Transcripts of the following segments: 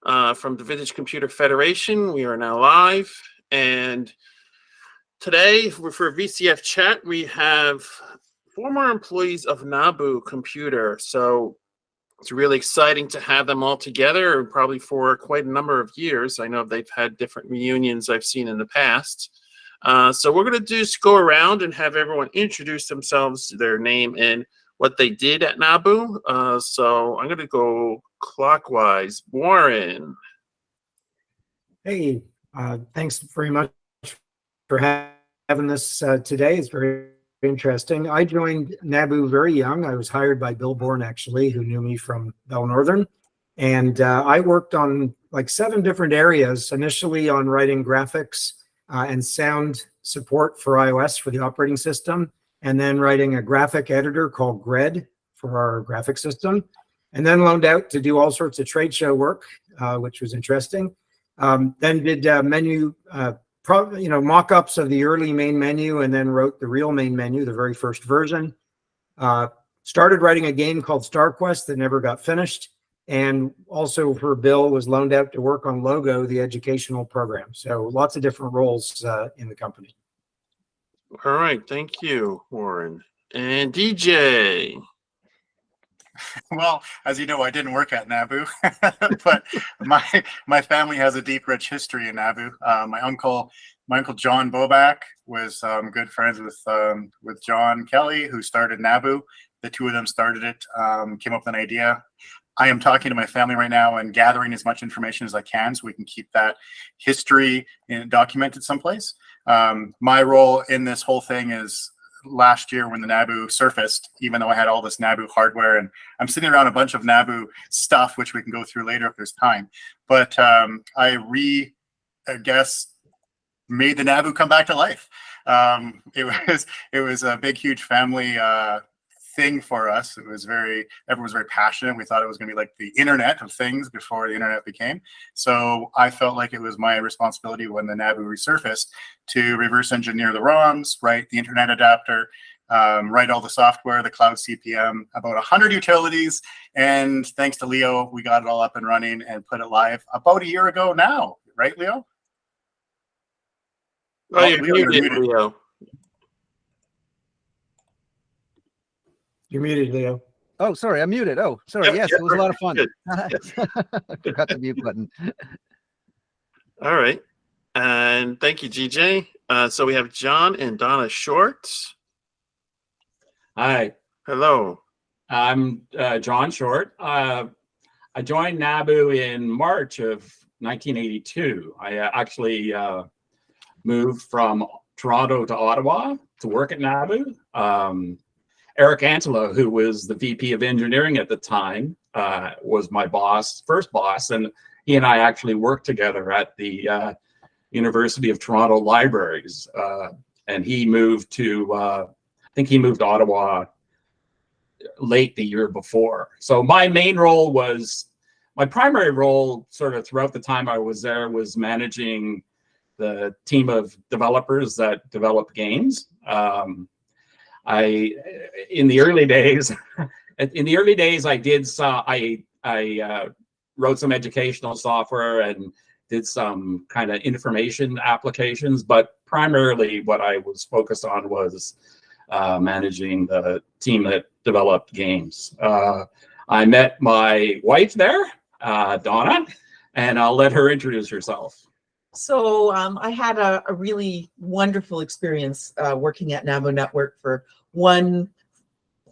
from the Vintage Computer Federation. We are now live, and today for VCF Chat, we have former employees of NABU Computer. So it's really exciting to have them all together, probably for quite a number of years. I know they've had different reunions I've seen in the past. So we're going to just go around and have everyone introduce themselves, their name, and what they did at NABU. So I'm going to go clockwise. Warren. Hey, thanks very much for having this today. It's very interesting. I joined NABU very young. I was hired by Bill Bourne, actually, who knew me from Bell Northern. And I worked on like 7 different areas, initially on writing graphics and sound support for iOS for the operating system, and then writing a graphic editor called GRED for our graphic system, and then loaned out to do all sorts of trade show work, which was interesting. Then did menu, mock-ups of the early main menu, and then wrote the real main menu, the very first version. Started writing a game called Star Quest that never got finished, and also for Bill was loaned out to work on Logo, the educational program. So lots of different roles in the company. All right, thank you, Warren. And DJ. Well, as you know, I didn't work at NABU, but my family has a deep, rich history in NABU. My uncle John Boback was good friends with John Kelly, who started NABU. The two of them started it, came up with an idea. I am talking to my family right now and gathering as much information as I can so we can keep that history documented someplace. My role in this whole thing is last year when the NABU surfaced, even though I had all this NABU hardware, and I'm sitting around a bunch of NABU stuff, which we can go through later if there's time. But I guess, made the NABU come back to life. It was a big, huge family thing for us. Everyone was very passionate. We thought it was going to be like the Internet of Things before the Internet became. So I felt like it was my responsibility when the NABU resurfaced to reverse engineer the ROMs, write the Internet adapter, write all the software, the cloud CPM, about 100 utilities. And thanks to Leo, we got it all up and running and put it live about a year ago now. Right, Leo? Oh, you're muted, Leo. You're muted, Leo. Oh, sorry, I'm muted. Oh, sorry. Yep, yes, it was a lot of fun. I forgot the mute button. All right. And thank you, GJ. So we have John and Donna Shortt. Hi. Hello. I'm John Shortt. I joined NABU in March of 1982. I actually moved from Toronto to Ottawa to work at NABU. Eric Antelo, who was the VP of engineering at the time, was my first boss, and he and I actually worked together at the University of Toronto Libraries. And he moved to, I think he moved to Ottawa late the year before. So my primary role sort of throughout the time I was there was managing the team of developers that develop games. In the early days, I wrote some educational software and did some kind of information applications, but primarily what I was focused on was managing the team that developed games. I met my wife there, Donna, and I'll let her introduce herself. So I had a really wonderful experience working at NABU Network for one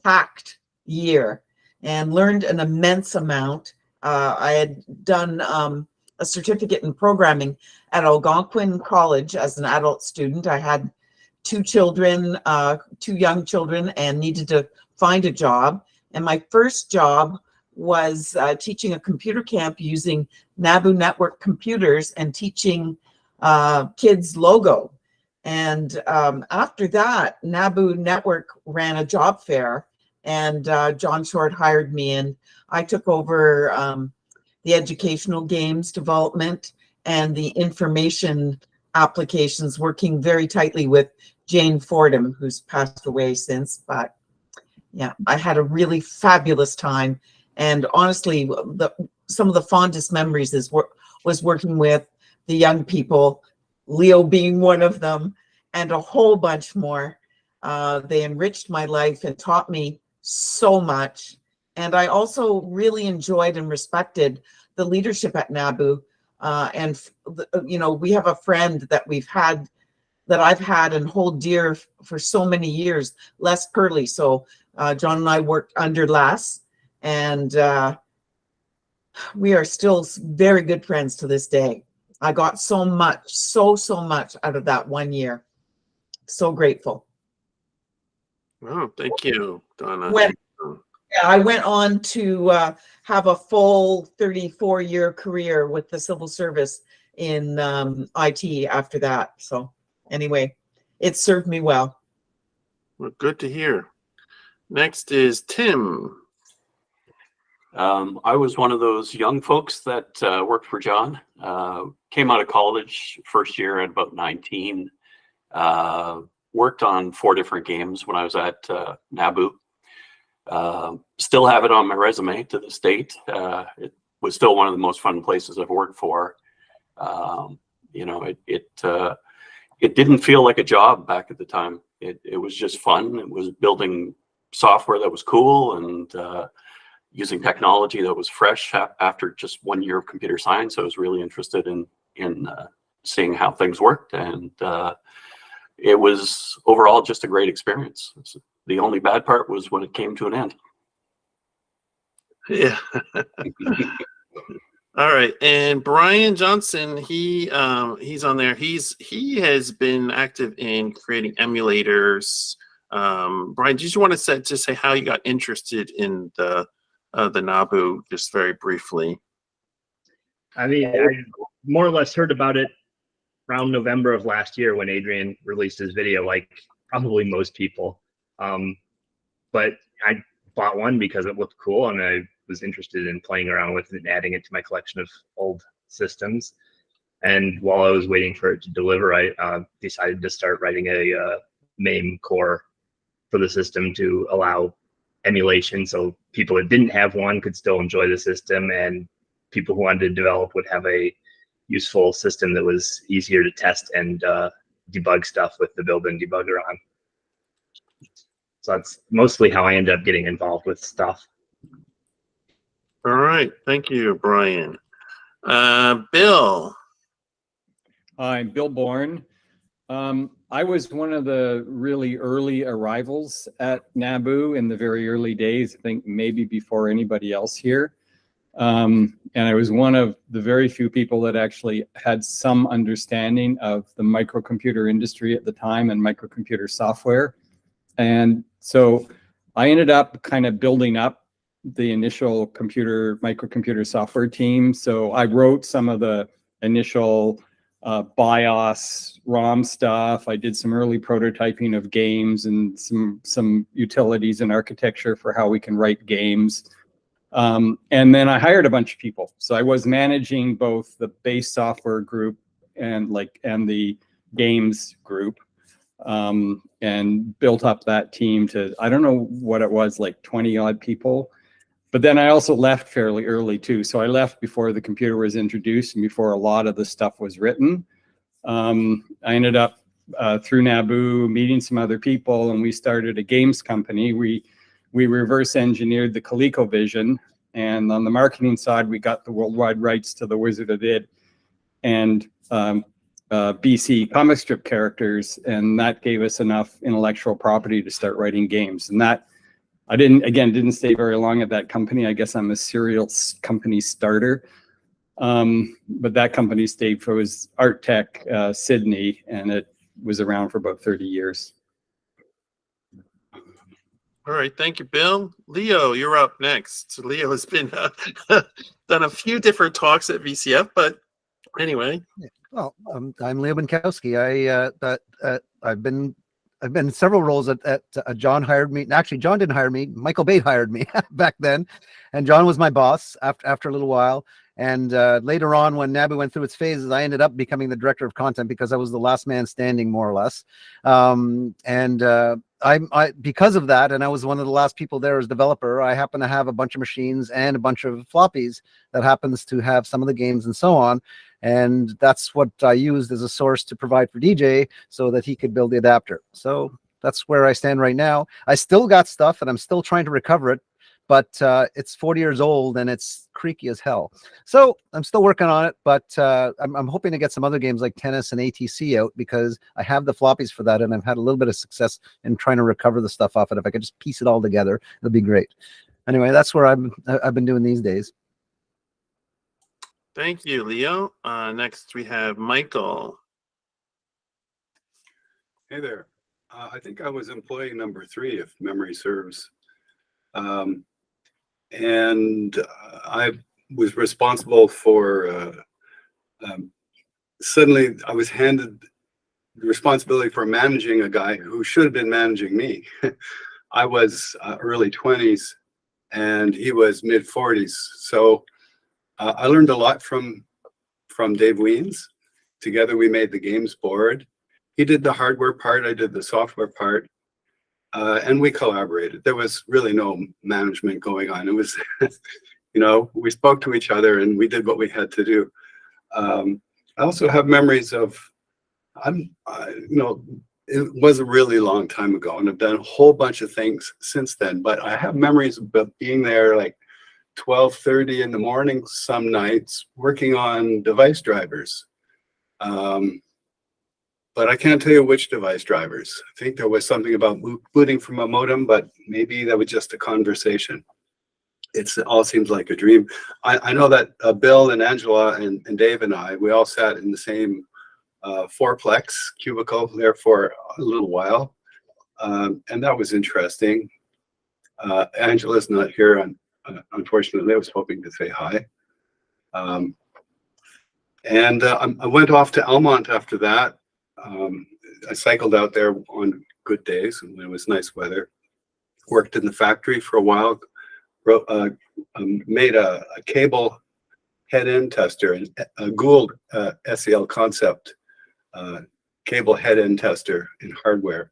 packed year and learned an immense amount. I had done a certificate in programming at Algonquin College as an adult student. I had 2 children, 2 young children, and needed to find a job. And my first job was teaching a computer camp using NABU Network computers and teaching kids Logo. And after that, NABU Network ran a job fair, and John Shortt hired me, and I took over the educational games development and the information applications, working very tightly with Jane Fordham, who's passed away since. But yeah, I had a really fabulous time. And honestly, some of the fondest memories was working with the young people, Leo being one of them, and a whole bunch more. They enriched my life and taught me so much. And I also really enjoyed and respected the leadership at NABU. We have a friend that I've had and hold dear for so many years, Les Purley. So John and I worked under Les, and we are still very good friends to this day. I got so much, so much out of that 1 year. So grateful. Oh, thank you, Donna. I went on to have a full 34-year career with the civil service in IT after that. So anyway, it served me well. Well, good to hear. Next is Tim. I was one of those young folks that worked for John. Came out of college first year at about 19. Worked on 4 different games when I was at NABU. Still have it on my resume to this date. It was still one of the most fun places I've worked for. It didn't feel like a job back at the time. It was just fun. It was building software that was cool and using technology that was fresh. After just 1 year of computer science, I was really interested in seeing how things worked, and it was overall just a great experience. The only bad part was when it came to an end. Yeah. All right, and Brian Johnson, he's on there. He has been active in creating emulators. Brian, did you want to say how you got interested in the NABU, just very briefly? I mean, I more or less heard about it around November of last year when Adrian released his video, like probably most people. But I bought one because it looked cool and I was interested in playing around with it and adding it to my collection of old systems. And while I was waiting for it to deliver, I decided to start writing a MAME core for the system to allow emulation, so people that didn't have one could still enjoy the system, and people who wanted to develop would have a useful system that was easier to test and debug stuff with the built-in debugger on. So that's mostly how I ended up getting involved with stuff. All right, thank you, Brian. Bill. I'm Bill Bourne. I was one of the really early arrivals at NABU in the very early days, I think maybe before anybody else here. And I was one of the very few people that actually had some understanding of the microcomputer industry at the time and microcomputer software. And so I ended up kind of building up the initial microcomputer software team. So I wrote some of the initial BIOS, ROM stuff. I did some early prototyping of games and some utilities and architecture for how we can write games. And then I hired a bunch of people. So I was managing both the base software group and the games group, and built up that team to, I don't know what it was, like 20 odd people. But then I also left fairly early too. So I left before the computer was introduced and before a lot of the stuff was written. I ended up through NABU meeting some other people, and we started a games company. We reverse engineered the ColecoVision, and on the marketing side, we got the worldwide rights to the Wizard of Id and BC comic strip characters, and that gave us enough intellectual property to start writing games. And that I didn't stay very long at that company. I guess I'm a serial company starter. But that company stayed for was Art Tech Sydney, and it was around for about 30 years. All right, thank you, Bill. Leo, you're up next. So Leo has been done a few different talks at VCF, but anyway. Well, I'm Leo Binkowski. I've been in several roles at John hired me. Actually, John didn't hire me. McBETH hired me back then, and John was my boss after a little while. And later on, when NABU went through its phases, I ended up becoming the director of content because I was the last man standing, more or less. I because of that, and I was one of the last people there as developer, I happen to have a bunch of machines and a bunch of floppies that happens to have some of the games and so on. And that's what I used as a source to provide for DJ so that he could build the adapter. So that's where I stand right now. I still got stuff and I'm still trying to recover it, but it's 40 years old and it's creaky as hell. So I'm still working on it, but I'm hoping to get some other games like tennis and ATC out because I have the floppies for that and I've had a little bit of success in trying to recover the stuff off it. If I could just piece it all together, it'll be great. Anyway, that's where I've been doing these days. Thank you, Leo. Next, we have Michael. Hey there. I think I was employee number 3, if memory serves. And I was responsible for, suddenly I was handed the responsibility for managing a guy who should have been managing me. I was early 20s and he was mid 40s. So I learned a lot from Dave Weens. Together we made the games board. He did the hardware part, I did the software part, and we collaborated. There was really no management going on. It was, you know, we spoke to each other and we did what we had to do. I also have memories of, you know, it was a really long time ago and I've done a whole bunch of things since then, but I have memories of being there like 12:30 in the morning some nights working on device drivers. But I can't tell you which device drivers. I think there was something about booting from a modem, but maybe that was just a conversation. It all seems like a dream. I know that Bill and Angela and Dave and I, we all sat in the same fourplex cubicle there for a little while. And that was interesting. Angela's not here, unfortunately. I was hoping to say hi. I went off to Elmont after that. I cycled out there on good days when it was nice weather. Worked in the factory for a while. Made a cable head-end tester, a Gould SEL Concept cable head-end tester in hardware.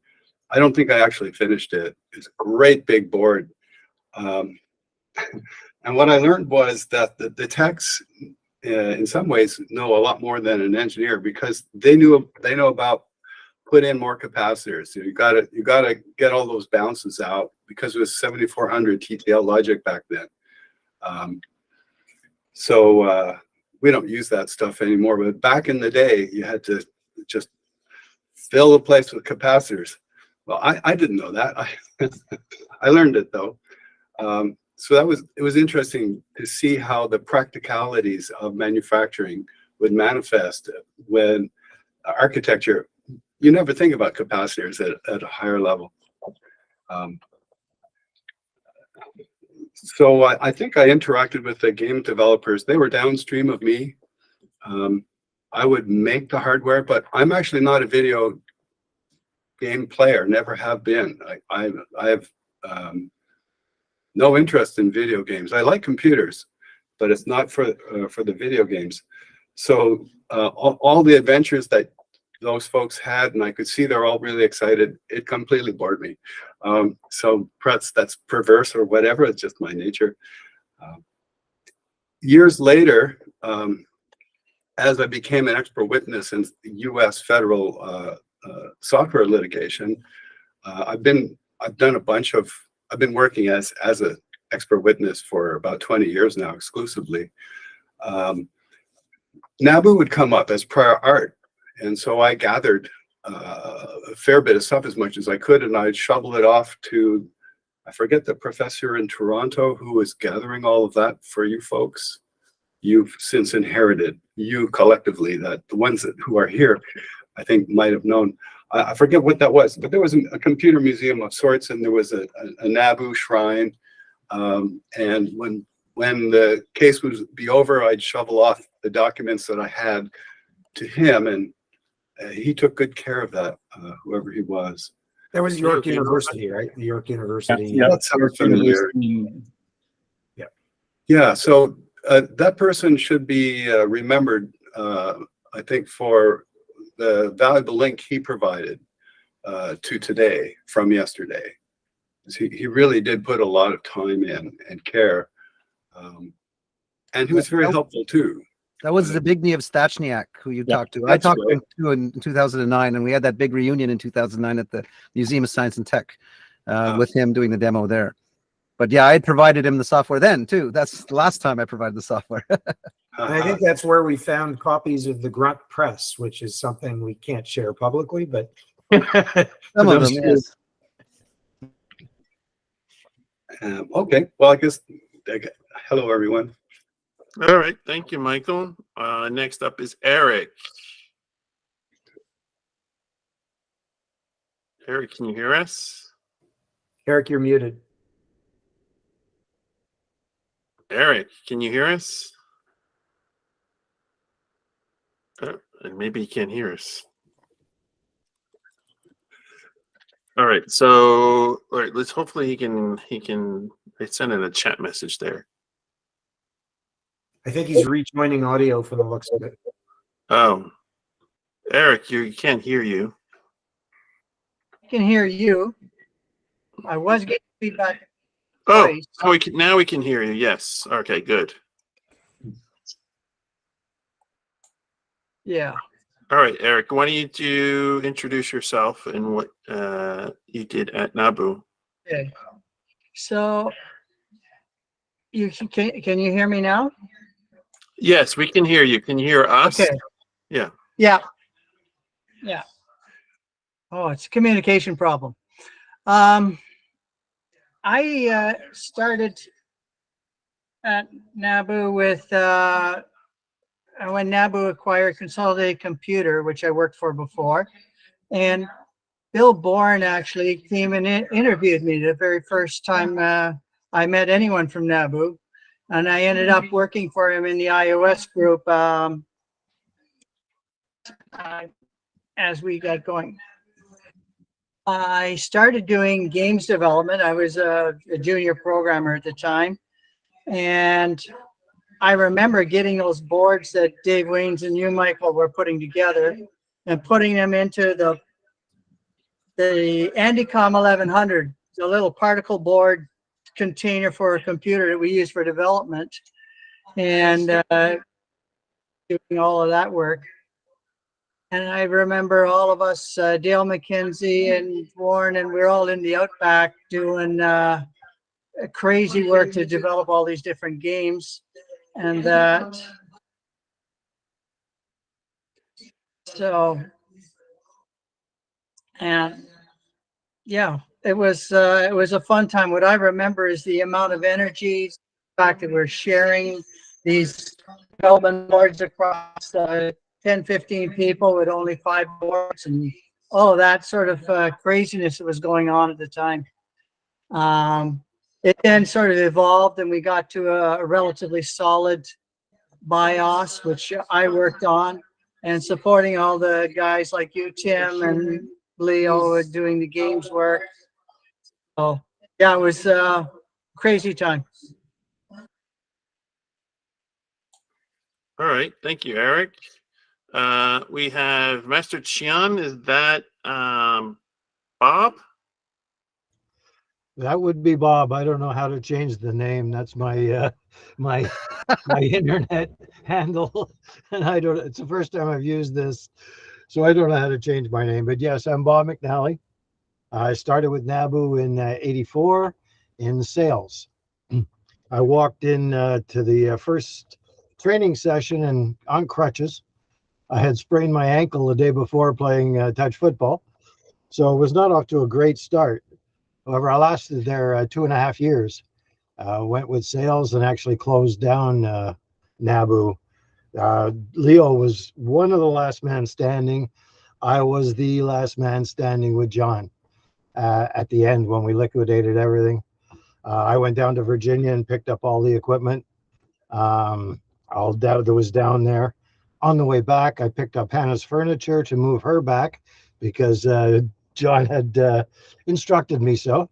I don't think I actually finished it. It's a great big board. And what I learned was that the techs, in some ways, know a lot more than an engineer because they know about put in more capacitors. So you gotta get all those bounces out because it was 7400 TTL logic back then. So we don't use that stuff anymore. But back in the day, you had to just fill the place with capacitors. Well, I didn't know that. I learned it though. So it was interesting to see how the practicalities of manufacturing would manifest when architecture, you never think about capacitors at a higher level. So I think I interacted with the game developers. They were downstream of me. I would make the hardware, but I'm actually not a video game player, never have been. I have no interest in video games. I like computers, but it's not for the video games. So all the adventures that those folks had, and I could see they're all really excited, it completely bored me. So perhaps that's perverse or whatever, it's just my nature. Years later, as I became an expert witness in US federal software litigation, I've been working as an expert witness for about 20 years now, exclusively. NABU would come up as prior art, and so I gathered a fair bit of stuff, as much as I could, and I'd shovel it off to, I forget the professor in Toronto who was gathering all of that for you folks. You've since inherited, you collectively, that the ones who are here, I think, might have known. I forget what that was, but there was a computer museum of sorts, and there was a NABU shrine. And when the case would be over, I'd shovel off the documents that I had to him, and he took good care of that, whoever he was. That was York University, right? York University. Yeah, that sounds familiar. Yeah. Yeah. So That person should be remembered, I think, for the valuable link he provided to today from yesterday. He really did put a lot of time in and care. And he was very helpful too. That was Zbigniew Stachniak who you talked to. I That's talked right. to him in 2009, and we had that big reunion in 2009 at the Museum of Science and Tech with him doing the demo there. But yeah, I had provided him the software then too. That's the last time I provided the software. And I think that's where we found copies of the Grunt Press, which is something we can't share publicly, but Some of them, yes. Okay, well, I guess, hello, everyone. All right. Thank you, Michael. Next up is Eric. Eric, can you hear us? Eric, you're muted. Eric, can you hear us? And maybe he can't hear us. All right. So, all right. Let's hopefully he can. I sent in a chat message there. I think he's rejoining audio for the looks of it. Oh, Eric, you can't hear you. I can hear you. I was getting feedback. Oh, twice. now we can hear you. Yes. Okay. Good. Yeah. All right, Eric. Why don't you introduce yourself and what you did at NABU? Okay. So you can you hear me now? Yes, we can hear you. Can you hear us? Okay. Yeah. Yeah. Yeah. Oh, it's a communication problem. I started at NABU with when NABU acquired Consolidated Computer, which I worked for before, and Bill Bourne actually came and interviewed me the very first time I met anyone from NABU, and I ended up working for him in the iOS group as we got going. I started doing games development. I was a junior programmer at the time, and I remember getting those boards that Dave Weens and you, Michael, were putting together and putting them into the Andycom 1100, the little particle board container for a computer that we use for development, and doing all of that work. And I remember all of us, Dale McKenzie and Warren, and we're all in the Outback doing crazy work to develop all these different games. And that, so, and yeah, it was a fun time. What I remember is the amount of energy, the fact that we're sharing these development boards across 10, 15 people with only 5 boards, and all of that sort of craziness that was going on at the time. It then sort of evolved, and we got to a relatively solid BIOS, which I worked on, and supporting all the guys like you, Tim, and Leo doing the games work. So yeah, it was a crazy time. All right. Thank you, Eric. We have Master Chian. Is that Bob? That would be Bob. I don't know how to change the name. That's my my internet handle, and I don't. It's the first time I've used this, so I don't know how to change my name. But yes, I'm Bob McNally. I started with NABU in '84 in sales. I walked in to the first training session and on crutches. I had sprained my ankle the day before playing touch football, so it was not off to a great start. However, I lasted there 2.5 years. Went with sales and actually closed down NABU. Leo was one of the last men standing. I was the last man standing with John at the end when we liquidated everything. I went down to Virginia and picked up all the equipment. All that was down there. On the way back, I picked up Hannah's furniture to move her back because John had instructed me so.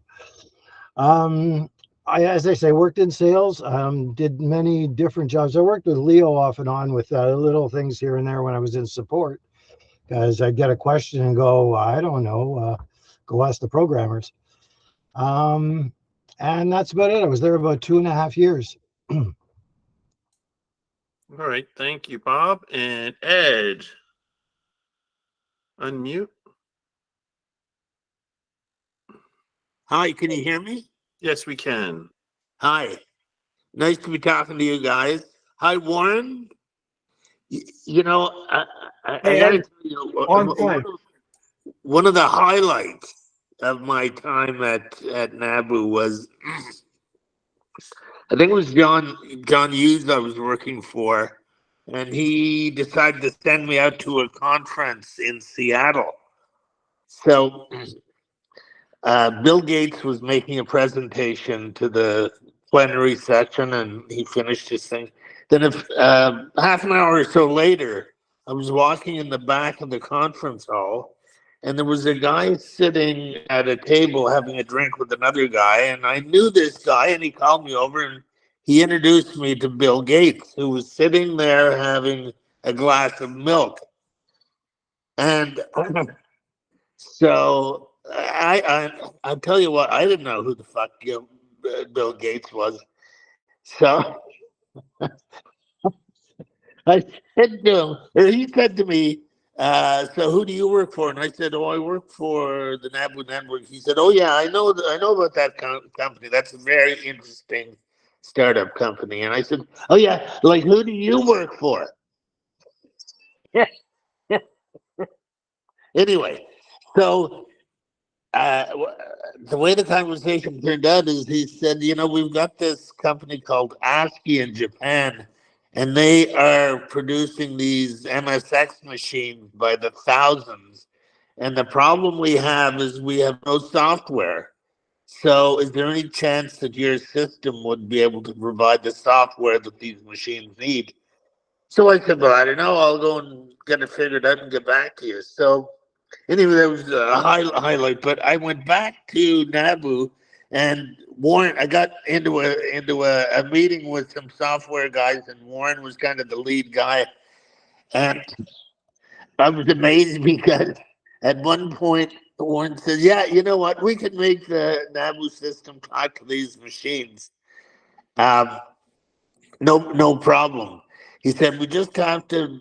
as I say, worked in sales, did many different jobs. I worked with Leo off and on with little things here and there when I was in support, because I'd get a question and go, I don't know, go ask the programmers. And that's about it. I was there about 2.5 years. All right, thank you, Bob. And Ed, unmute. Hi, can you hear me? Yes, we can. Hi, nice to be talking to you guys. Hi, Warren. You know, I Hey, gotta Ed, tell you, long time. one of the highlights of my time at NABU was, I think it was John Hughes I was working for, and he decided to send me out to a conference in Seattle. So Bill Gates was making a presentation to the plenary section, and he finished his thing. Then, half an hour or so later, I was walking in the back of the conference hall, and there was a guy sitting at a table having a drink with another guy, and I knew this guy, and he called me over, and he introduced me to Bill Gates, who was sitting there having a glass of milk. And so I'll tell you what, I didn't know who the fuck Bill Gates was. So I said to him, or he said to me, so who do you work for? And I said, oh, I work for the NABU Network. He said, oh yeah, I know about that company. That's a very interesting startup company. And I said, oh yeah, like who do you work for? Anyway, so the way the conversation turned out is he said, you know, we've got this company called ASCII in Japan, and they are producing these MSX machines by the thousands. And the problem we have is we have no software. So is there any chance that your system would be able to provide the software that these machines need? So I said, well, I don't know. I'll go and get it figured out and get back to you. So anyway, that was a highlight. But I went back to NABU, and Warren. I got into a meeting with some software guys, and Warren was kind of the lead guy. And I was amazed because at one point Warren said, "Yeah, you know what? We can make the NABU system talk to these machines. No problem." He said, "We just have to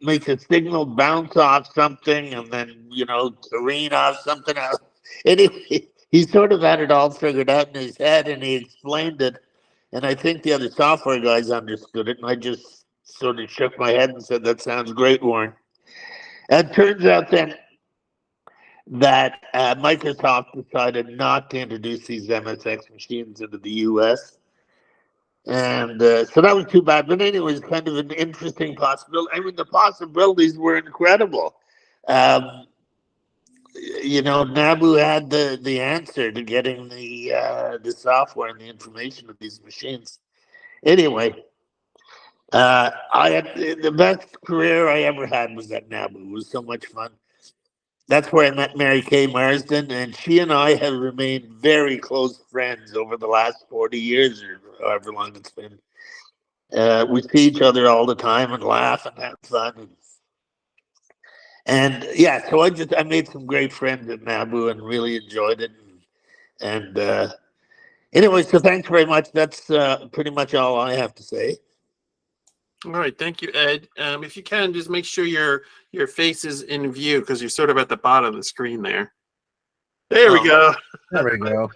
make a signal bounce off something and then, careen off something else." Anyway, he sort of had it all figured out in his head, and he explained it. And I think the other software guys understood it. And I just sort of shook my head and said, that sounds great, Warren. And it turns out then that Microsoft decided not to introduce these MSX machines into the US. And so that was too bad. But anyway, it was kind of an interesting possibility. I mean, the possibilities were incredible. NABU had the answer to getting the software and the information of these machines. Anyway, I had the best career I ever had was at NABU. It was so much fun. That's where I met Mary Kay Marsden, and she and I have remained very close friends over the last 40 years or however long it's been. We see each other all the time and laugh and have fun. And yeah, so I made some great friends at NABU and really enjoyed it. And anyway, so thanks very much. That's pretty much all I have to say. All right, thank you, Ed. If you can, just make sure your face is in view because you're sort of at the bottom of the screen there. There we go. There we go.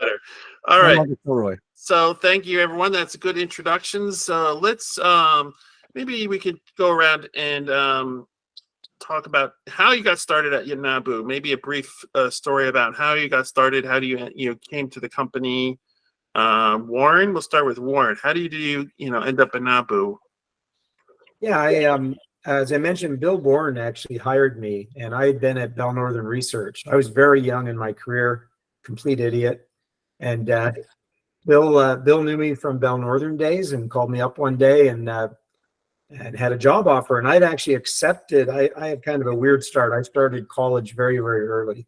All right. Roy. So thank you, everyone. That's good introductions. So let's maybe we could go around and talk about how you got started at your NABU. Maybe a brief story about how you got started. How do you came to the company? Warren, we'll start with Warren. How do you end up at NABU? Yeah, as I mentioned, Bill Bourne actually hired me, and I had been at Bell Northern Research. I was very young in my career, complete idiot. And Bill knew me from Bell Northern days and called me up one day and had a job offer. And I'd actually accepted. I had kind of a weird start. I started college very, very early.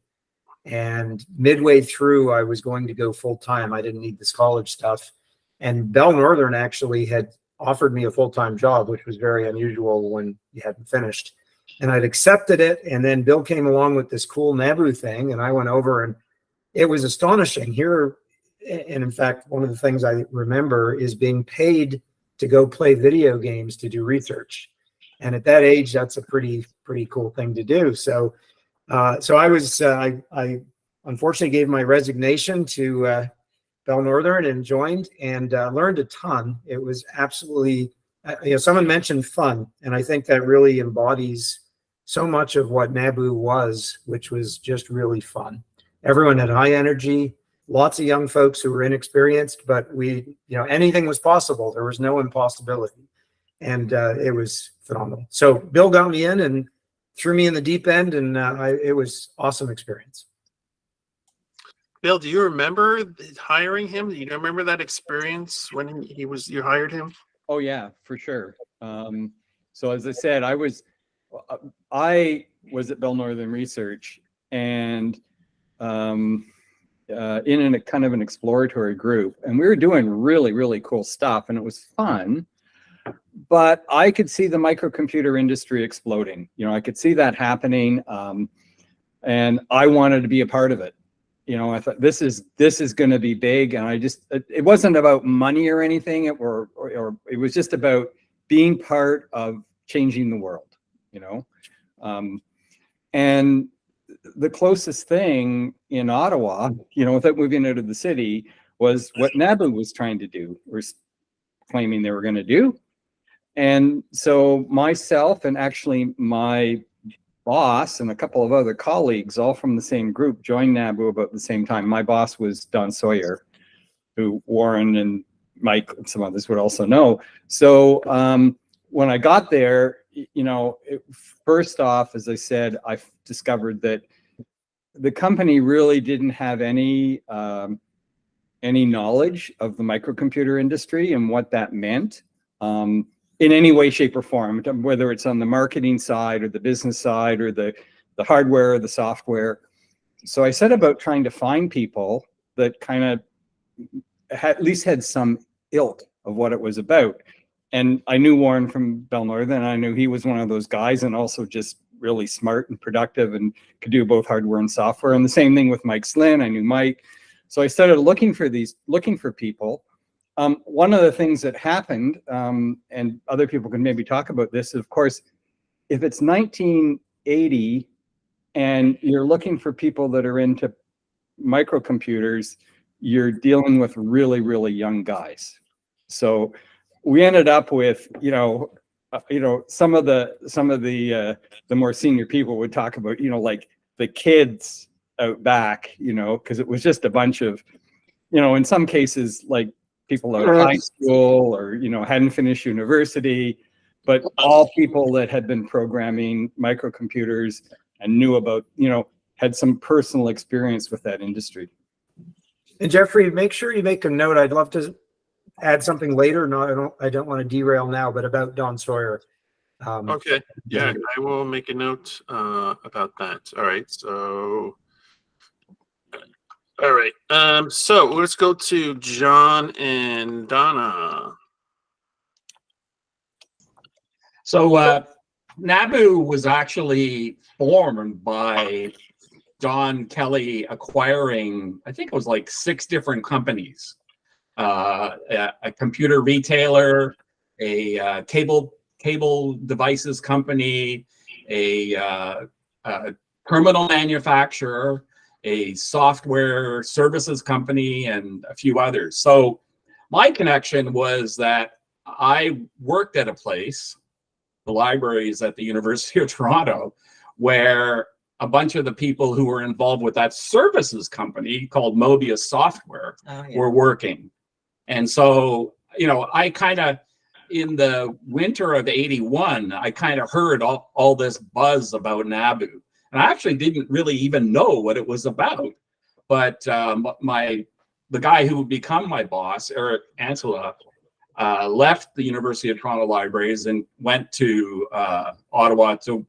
And midway through, I was going to go full time. I didn't need this college stuff. And Bell Northern actually had offered me a full-time job, which was very unusual when you hadn't finished. And I'd accepted it. And then Bill came along with this cool NABU thing, and I went over, and it was astonishing here. And in fact, one of the things I remember is being paid to go play video games to do research. And at that age, that's a pretty cool thing to do. So I unfortunately gave my resignation to Bell Northern and joined, and learned a ton. It was absolutely, someone mentioned fun, and I think that really embodies so much of what NABU was, which was just really fun. Everyone had high energy, lots of young folks who were inexperienced, but anything was possible. There was no impossibility, and it was phenomenal. So Bill got me in and threw me in the deep end, and it was awesome experience. Bill, do you remember hiring him? Do you remember that experience when you hired him? Oh yeah, for sure. So as I said, I was at Bell Northern Research, and in a kind of an exploratory group, and we were doing really, really cool stuff, and it was fun. But I could see the microcomputer industry exploding. I could see that happening, and I wanted to be a part of it. I thought this is going to be big, and it wasn't about money or anything, or it was just about being part of changing the world. And the closest thing in Ottawa, without moving out of the city, was what NABU was trying to do, or claiming they were going to do. And so myself and actually my boss and a couple of other colleagues, all from the same group, joined NABU about the same time. My boss was Don Sawyer, who Warren and Mike and some others would also know. So when I got there, first off, as I said, I discovered that the company really didn't have any knowledge of the microcomputer industry and what that meant. In any way, shape, or form, whether it's on the marketing side or the business side or the hardware or the software. So I set about trying to find people that kind of at least had some ilk of what it was about. And I knew Warren from Bell Northern, and I knew he was one of those guys, and also just really smart and productive and could do both hardware and software. And the same thing with Mike Slynn. I knew Mike. So I started looking for people. One of the things that happened, and other people can maybe talk about this, of course, if it's 1980 and you're looking for people that are into microcomputers, you're dealing with really, really young guys. So we ended up with, some of the more senior people would talk about, like the kids out back, because it was just a bunch of, in some cases, like people out of high school or, hadn't finished university, but all people that had been programming microcomputers and knew about, had some personal experience with that industry. And Jeffrey, make sure you make a note. I'd love to add something later. No, I don't want to derail now, but about Don Sawyer. Okay. Yeah, I will make a note about that. All right. So, so let's go to John and Donna. So NABU was actually formed by John Kelly acquiring, I think it was like 6 different companies, a computer retailer, a cable devices company, a terminal manufacturer, a software services company, and a few others. So my connection was that I worked at a place, the libraries at the University of Toronto, where a bunch of the people who were involved with that services company called Mobius Software were working. And so, I kind of, in the winter of '81, I kind of heard all this buzz about NABU. And I actually didn't really even know what it was about. But the guy who would become my boss, Eric Antela, left the University of Toronto Libraries and went to Ottawa to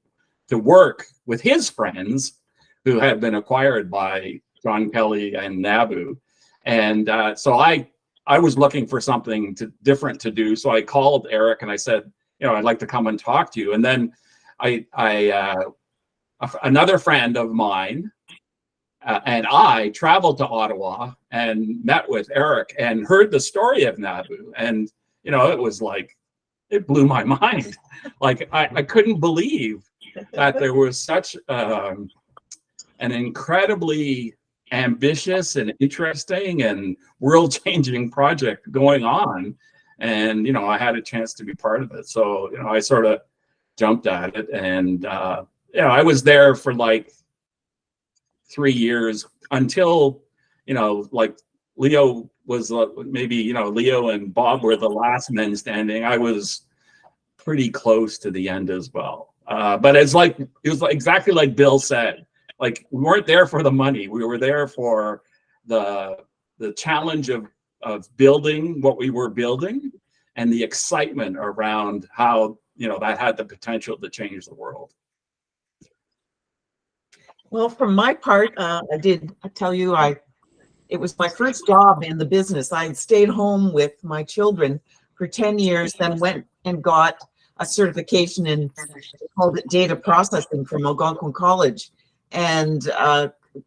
work with his friends who had been acquired by John Kelly and NABU. And so I was looking for something different to do. So I called Eric and I said, I'd like to come and talk to you. And then another friend of mine and I traveled to Ottawa and met with Eric and heard the story of NABU. And, it was like, it blew my mind. Like, I couldn't believe that there was such an incredibly ambitious and interesting and world-changing project going on. And, I had a chance to be part of it. So, I sort of jumped at it. And, I was there for like 3 years until, like Leo was maybe, Leo and Bob were the last men standing. I was pretty close to the end as well. But it was like exactly like Bill said, like we weren't there for the money. We were there for the challenge of building what we were building and the excitement around how, that had the potential to change the world. Well, from my part, I tell you, it was my first job in the business. I stayed home with my children for 10 years, then went and got a certification in, called it data processing from Algonquin College. And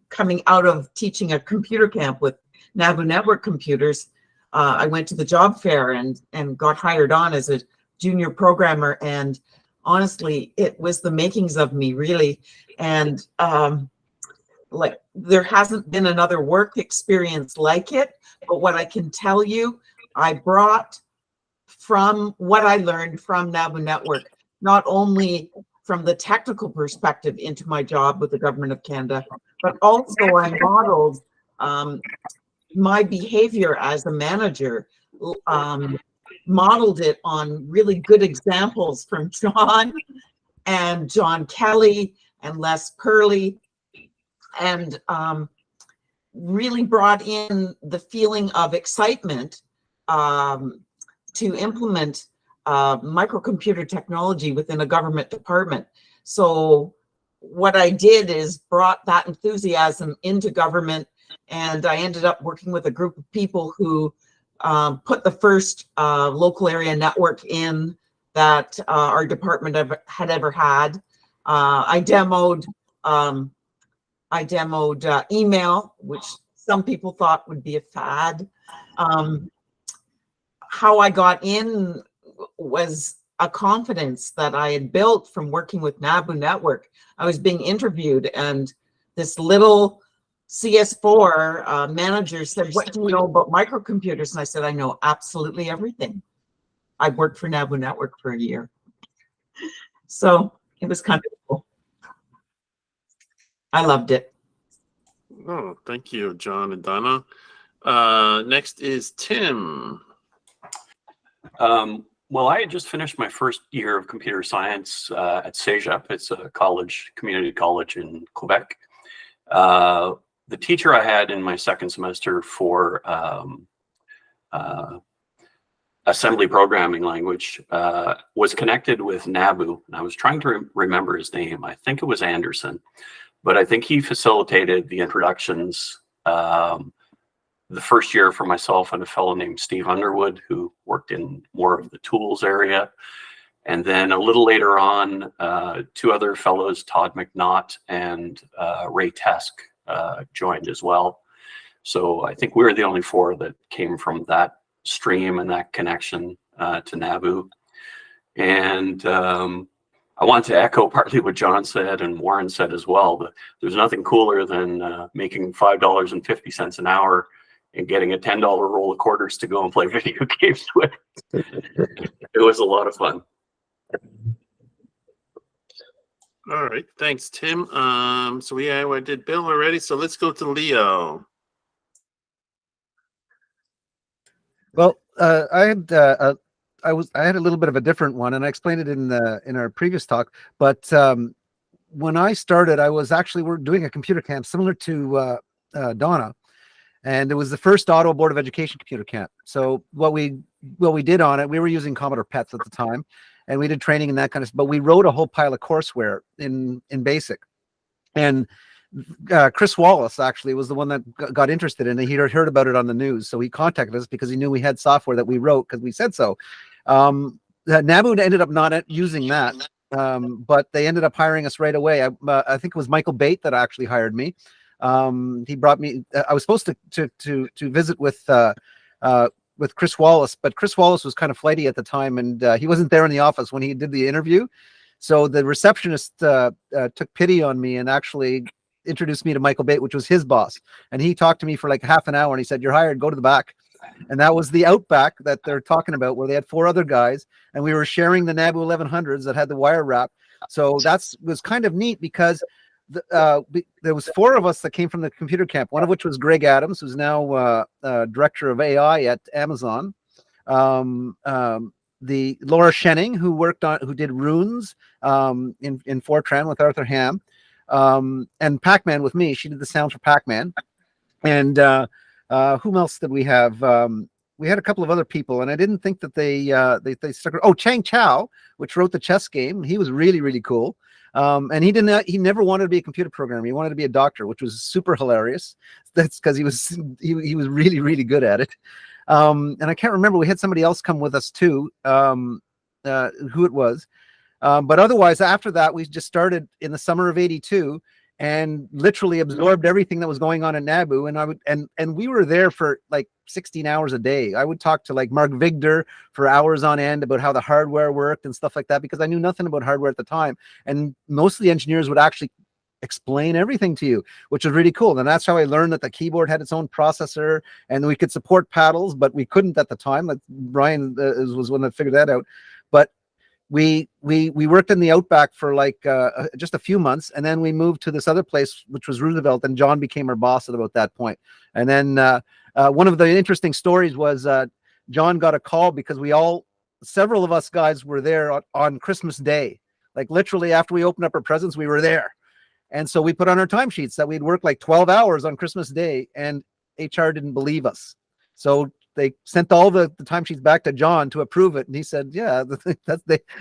coming out of teaching a computer camp with NABU network computers, I went to the job fair and got hired on as a junior programmer. And honestly, it was the makings of me, really. And like there hasn't been another work experience like it, but what I can tell you, I brought from what I learned from NABU Network, not only from the technical perspective into my job with the Government of Canada, but also I modeled my behavior as a manager, modeled it on really good examples from John and John Kelly and Les Purley, and really brought in the feeling of excitement to implement microcomputer technology within a government department. So what I did is brought that enthusiasm into government, and I ended up working with a group of people who put the first local area network in that our department had ever had. I demoed email, which some people thought would be a fad. How I got in was a confidence that I had built from working with NABU Network. I was being interviewed, and this little CS4 manager said, "What do you know about microcomputers?" And I said, "I know absolutely everything. I worked for NABU Network for a year." So it was kind of cool. I loved it. Oh, thank you, John and Donna. Next is Tim. Well, I had just finished my first year of computer science at Cégep. It's a community college in Quebec. The teacher I had in my second semester for assembly programming language was connected with NABU. And I was trying to remember his name. I think it was Anderson, but I think he facilitated the introductions the first year for myself and a fellow named Steve Underwood, who worked in more of the tools area. And then a little later on, two other fellows, Todd McNaught and Ray Tesk, joined as well. So I think we were the only four that came from that stream and that connection to NABU. And I want to echo partly what John said and Warren said as well, but there's nothing cooler than making $5.50 an hour and getting a $10 roll of quarters to go and play video games with. It was a lot of fun. All right, thanks, Tim. So I did Bill already, so let's go to Leo. Well, I had a little bit of a different one, and I explained it in our previous talk. But when I started, we're doing a computer camp similar to Donna, and it was the first Ottawa Board of Education computer camp. So what we did on it, we were using Commodore PETs at the time, and we did training and that kind of stuff. But we wrote a whole pile of courseware in BASIC, and Chris Wallace actually was the one that got interested in it. He heard about it on the news, so he contacted us because he knew we had software that we wrote because we said so. NABU ended up not using that, but they ended up hiring us right away. I think it was Michael Bate that actually hired me. He brought me. I was supposed to visit with Chris Wallace, but Chris Wallace was kind of flighty at the time, and he wasn't there in the office when he did the interview. So the receptionist took pity on me and actually introduced me to Michael Bate, which was his boss. And he talked to me for like half an hour, and he said, "You're hired. Go to the back." And that was the Outback that they're talking about, where they had 4 other guys, and we were sharing the NABU 1100s that had the wire wrap. So was kind of neat because there was 4 of us that came from the computer camp, one of which was Greg Adams, who's now director of AI at Amazon. The Laura Schenning, who did Runes in Fortran with Arthur Ham, and Pac-Man with me. She did the sounds for Pac-Man. And whom else did we have? We had a couple of other people, and I didn't think that they stuck. Oh, Chang Chow, which wrote the chess game. He was really, really cool. And he never wanted to be a computer programmer. He wanted to be a doctor, which was super hilarious. That's because he was really, really good at it. And I can't remember. We had somebody else come with us too. Who it was. But otherwise, after that, we just started in the summer of '82 and literally absorbed everything that was going on at NABU. And we were there for like 16 hours a day. I would talk to like Mark Vigder for hours on end about how the hardware worked and stuff like that, because I knew nothing about hardware at the time. And most of the engineers would actually explain everything to you, which was really cool. And that's how I learned that the keyboard had its own processor and we could support paddles, but we couldn't at the time. Like Brian was one that figured that out. But we worked in the Outback for like just a few months, and then we moved to this other place, which was Roosevelt, and John became our boss at about that point. And then one of the interesting stories was John got a call because several of us guys were there on Christmas Day. Like literally after we opened up our presents, we were there. And so we put on our timesheets that we'd work like 12 hours on Christmas Day, and HR didn't believe us. So they sent all the timesheets back to John to approve it. And he said, yeah,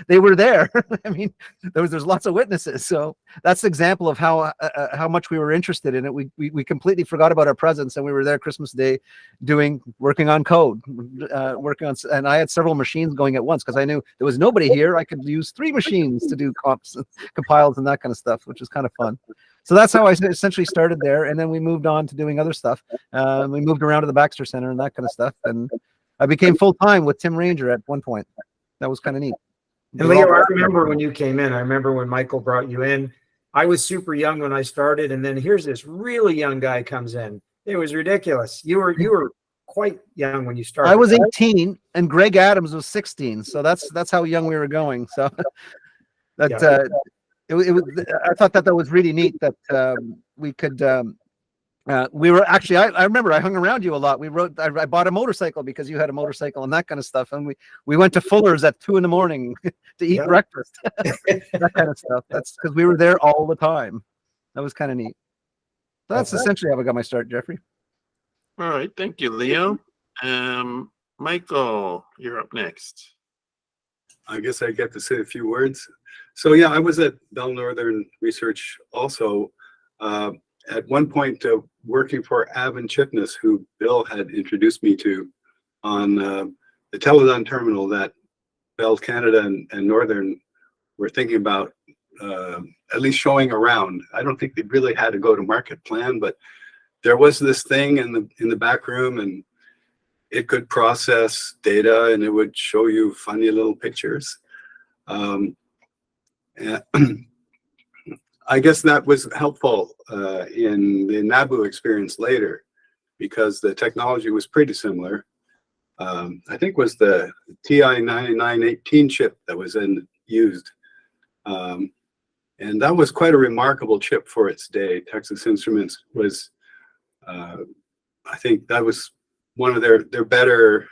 they were there. I mean, there's lots of witnesses. So that's an example of how much we were interested in it. We completely forgot about our presence, and we were there Christmas Day working on code, and I had several machines going at once because I knew there was nobody here. I could use 3 machines to do comps and compiles and that kind of stuff, which was kind of fun. So that's how I essentially started there. And then we moved on to doing other stuff. We moved around to the Baxter Center and that kind of stuff. And I became full-time with Tim Ranger at one point. That was kind of neat. And Leo, I remember when you came in. I remember when Michael brought you in. I was super young when I started. And then here's this really young guy comes in. It was ridiculous. You were quite young when you started. I was 18 and Greg Adams was 16. So that's how young we were going. So I thought that was really neat that we could. We were actually. I remember I hung around you a lot. I bought a motorcycle because you had a motorcycle and that kind of stuff. And we went to Fuller's at 2 a.m. to eat breakfast. That kind of stuff. That's because we were there all the time. That was kind of neat. So that's essentially how I got my start, Jeffrey. All right, thank you, Leo. Michael, you're up next. I guess I get to say a few words. So yeah, I was at Bell Northern Research also at one point working for Avon Chipness, who Bill had introduced me to on the Teledyne terminal that Bell Canada and Northern were thinking about at least showing around. I don't think they really had a go-to-market plan, but there was this thing in the back room, and it could process data and it would show you funny little pictures. I guess that was helpful in the NABU experience later, because the technology was pretty similar. I think it was the TI-9918 chip that was used. And that was quite a remarkable chip for its day. Texas Instruments was, I think that was one of their better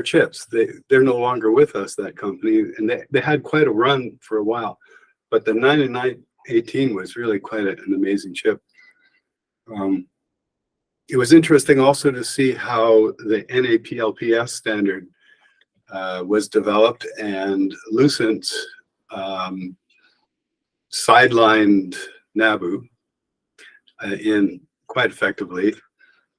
chips. They're no longer with us, that company, and they had quite a run for a while. But the 9918 was really quite an amazing chip. It was interesting also to see how the NAPLPS standard was developed, and Lucent sidelined NABU in quite effectively.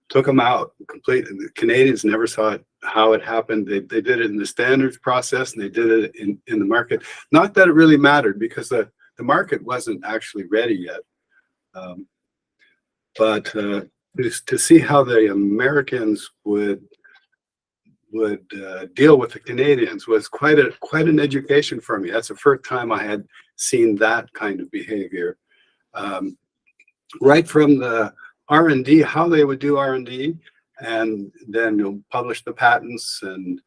Took them out completely. The Canadians never saw it, how it happened. They did it in the standards process, and they did it in the market. Not that it really mattered, because the market wasn't actually ready yet. But to see how the Americans would deal with the Canadians was quite an education for me. That's the first time I had seen that kind of behavior. Right from the R&D, how they would do R&D, and then publish the patents and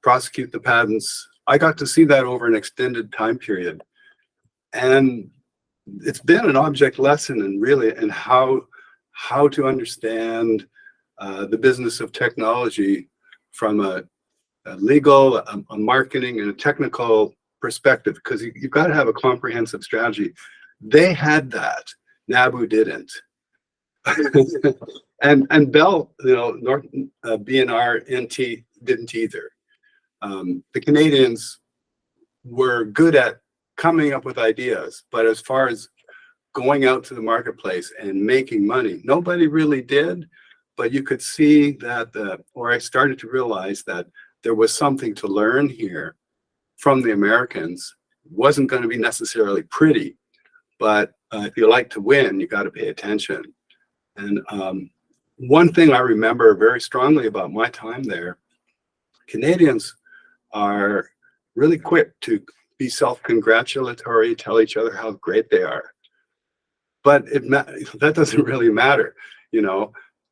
prosecute the patents. I got to see that over an extended time period. And it's been an object lesson in how to understand the business of technology from a legal, a marketing, and a technical perspective, because you've got to have a comprehensive strategy. They had that. NABU didn't. and Bell, BNR, NT didn't either. The Canadians were good at coming up with ideas, but as far as going out to the marketplace and making money, nobody really did. But you could see that, or I started to realize that there was something to learn here from the Americans. It wasn't going to be necessarily pretty, but if you like to win, you got to pay attention. And one thing I remember very strongly about my time there, Canadians are really quick to be self-congratulatory, tell each other how great they are. But that doesn't really matter,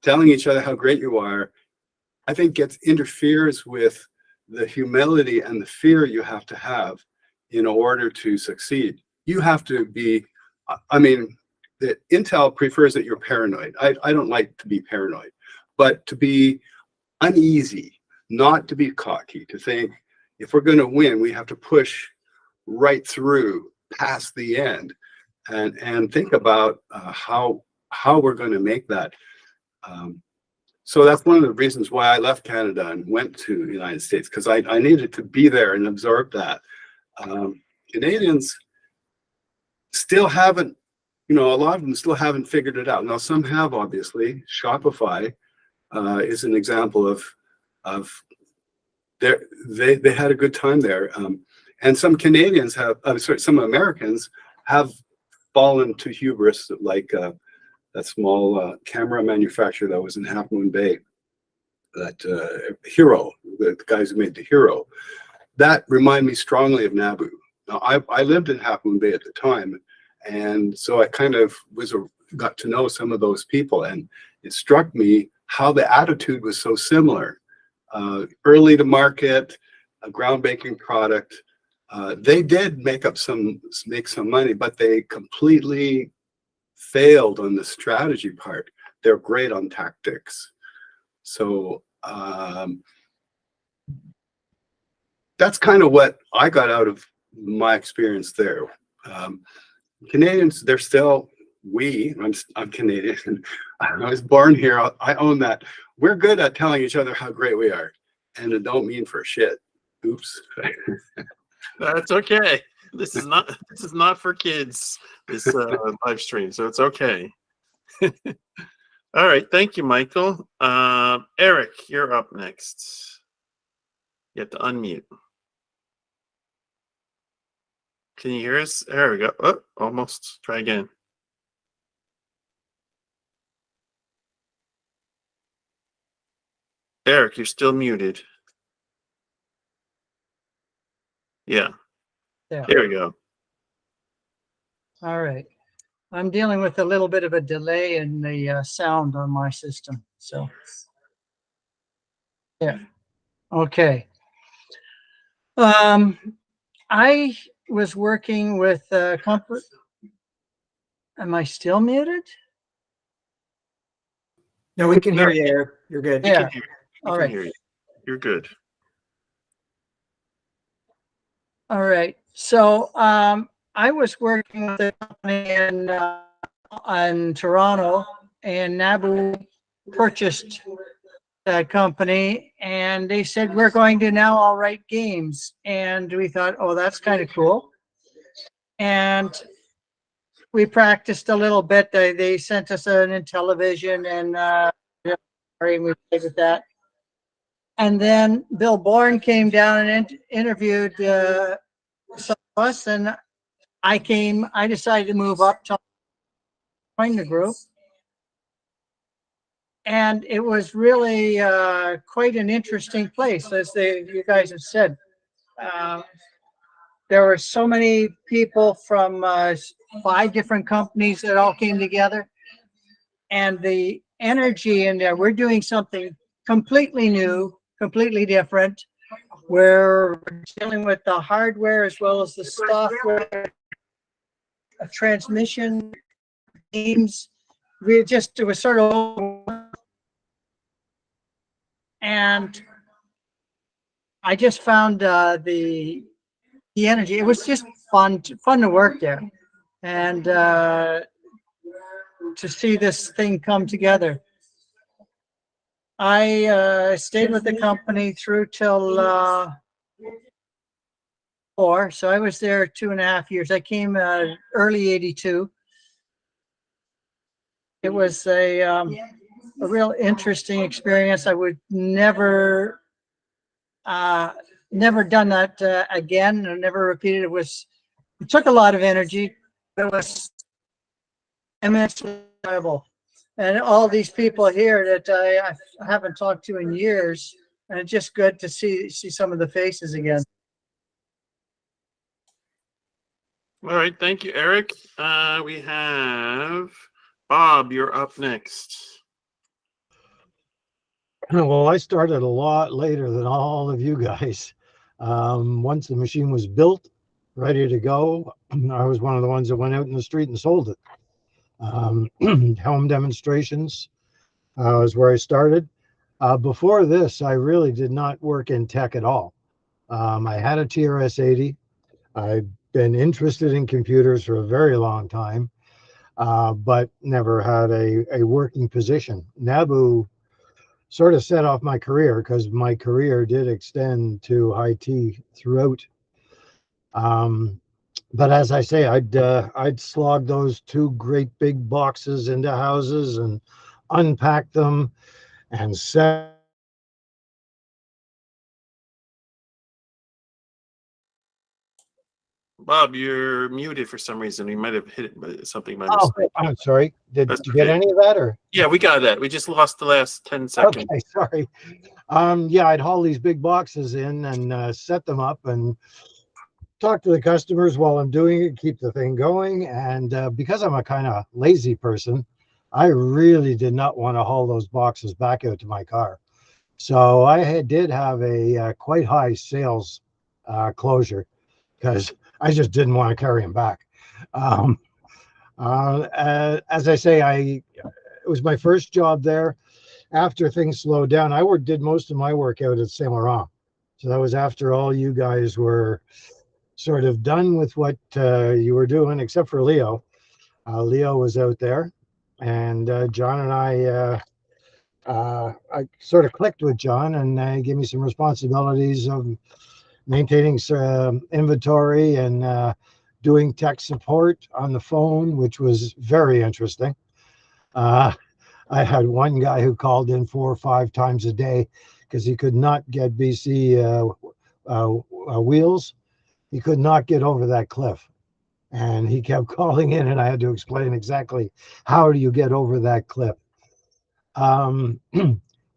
telling each other how great you are, I think interferes with the humility and the fear you have to have in order to succeed. You have to be, the Intel prefers that you're paranoid. I don't like to be paranoid, but to be uneasy, not to be cocky, to think if we're going to win, we have to push right through past the end and think about how we're going to make that. So that's one of the reasons why I left Canada and went to the United States, because I needed to be there and absorb that. Canadians still haven't, a lot of them still haven't figured it out. Now, some have, obviously. Shopify is an example of they had a good time there. And some Canadians have, some Americans have fallen to hubris, like that small camera manufacturer that was in Half Moon Bay, that Hero, the guys who made the Hero. That remind me strongly of NABU. Now, I lived in Half Moon Bay at the time, and so I kind of got to know some of those people, and it struck me how the attitude was so similar. Early to market, a groundbreaking product. They did make some money, but they completely failed on the strategy part. They're great on tactics. So that's kind of what I got out of my experience there. Canadians, they're still, I'm Canadian. I was born here. I own that. We're good at telling each other how great we are, and it don't mean for shit. Oops. That's okay. This is not for kids, this live stream, so it's okay. All right, thank you, Michael. Eric, you're up next. You have to unmute. Can you hear us? There we go. Oh, almost. Try again. Eric, you're still muted. Yeah. Yeah. Here we go. All right. I'm dealing with a little bit of a delay in the sound on my system. So, yeah. Okay. I was working with a company. Am I still muted? No, we can hear you, Eric. You're good. Yeah. All right. Hear you. You're good. All right. So I was working with a company in Toronto, and NABU purchased that company, and they said, we're going to now all write games. And we thought, oh, that's kind of cool. And we practiced a little bit. They sent us an Intellivision, and we played with that. And then Bill Bourne came down and interviewed some of us, and I decided to move up to join the group. And it was really quite an interesting place, as you guys have said. There were so many people from 5 different companies that all came together, and the energy in there. We're doing something completely new, completely different. We're dealing with the hardware as well as the software, a transmission, games. It was sort of, and I just found the energy. It was just fun to work there, and to see this thing come together. I stayed with the company through till 4, so I was there 2.5 years. I came early '82. It was a real interesting experience. I would never done that again, or never repeated. It took a lot of energy, but it was immensely enjoyable. And all these people here that I haven't talked to in years, and it's just good to see some of the faces again. All right, thank you, Eric. We have Bob. You're up next. Well, I started a lot later than all of you guys. Once the machine was built, ready to go, I was one of the ones that went out in the street and sold it. Home demonstrations is where I started. Before this, I really did not work in tech at all. I had a TRS-80. I've been interested in computers for a very long time, but never had a working position. NABU sort of set off my career, because my career did extend to IT throughout. But as I say, I'd slog those 2 great big boxes into houses and unpack them and set. Bob, you're muted for some reason. You might have hit it, but something might Oh, I'm sorry. Did you get any of that, or? Yeah, we got that. We just lost the last 10 seconds. Okay, sorry. Yeah, I'd haul these big boxes in and set them up and talk to the customers while I'm doing it, keep the thing going. And because I'm a kind of lazy person, I really did not want to haul those boxes back out to my car. So I did have a quite high sales closure, because I just didn't want to carry them back. As I say, it was my first job there. After things slowed down, I did most of my work out at Saint Laurent. So that was after all you guys were sort of done with what you were doing, except for Leo. Leo was out there, and John and I sort of clicked with John, and gave me some responsibilities of maintaining inventory and doing tech support on the phone, which was very interesting. I had one guy who called in 4 or 5 times a day because he could not get BC wheels. He could not get over that cliff. And he kept calling in, and I had to explain exactly how do you get over that cliff.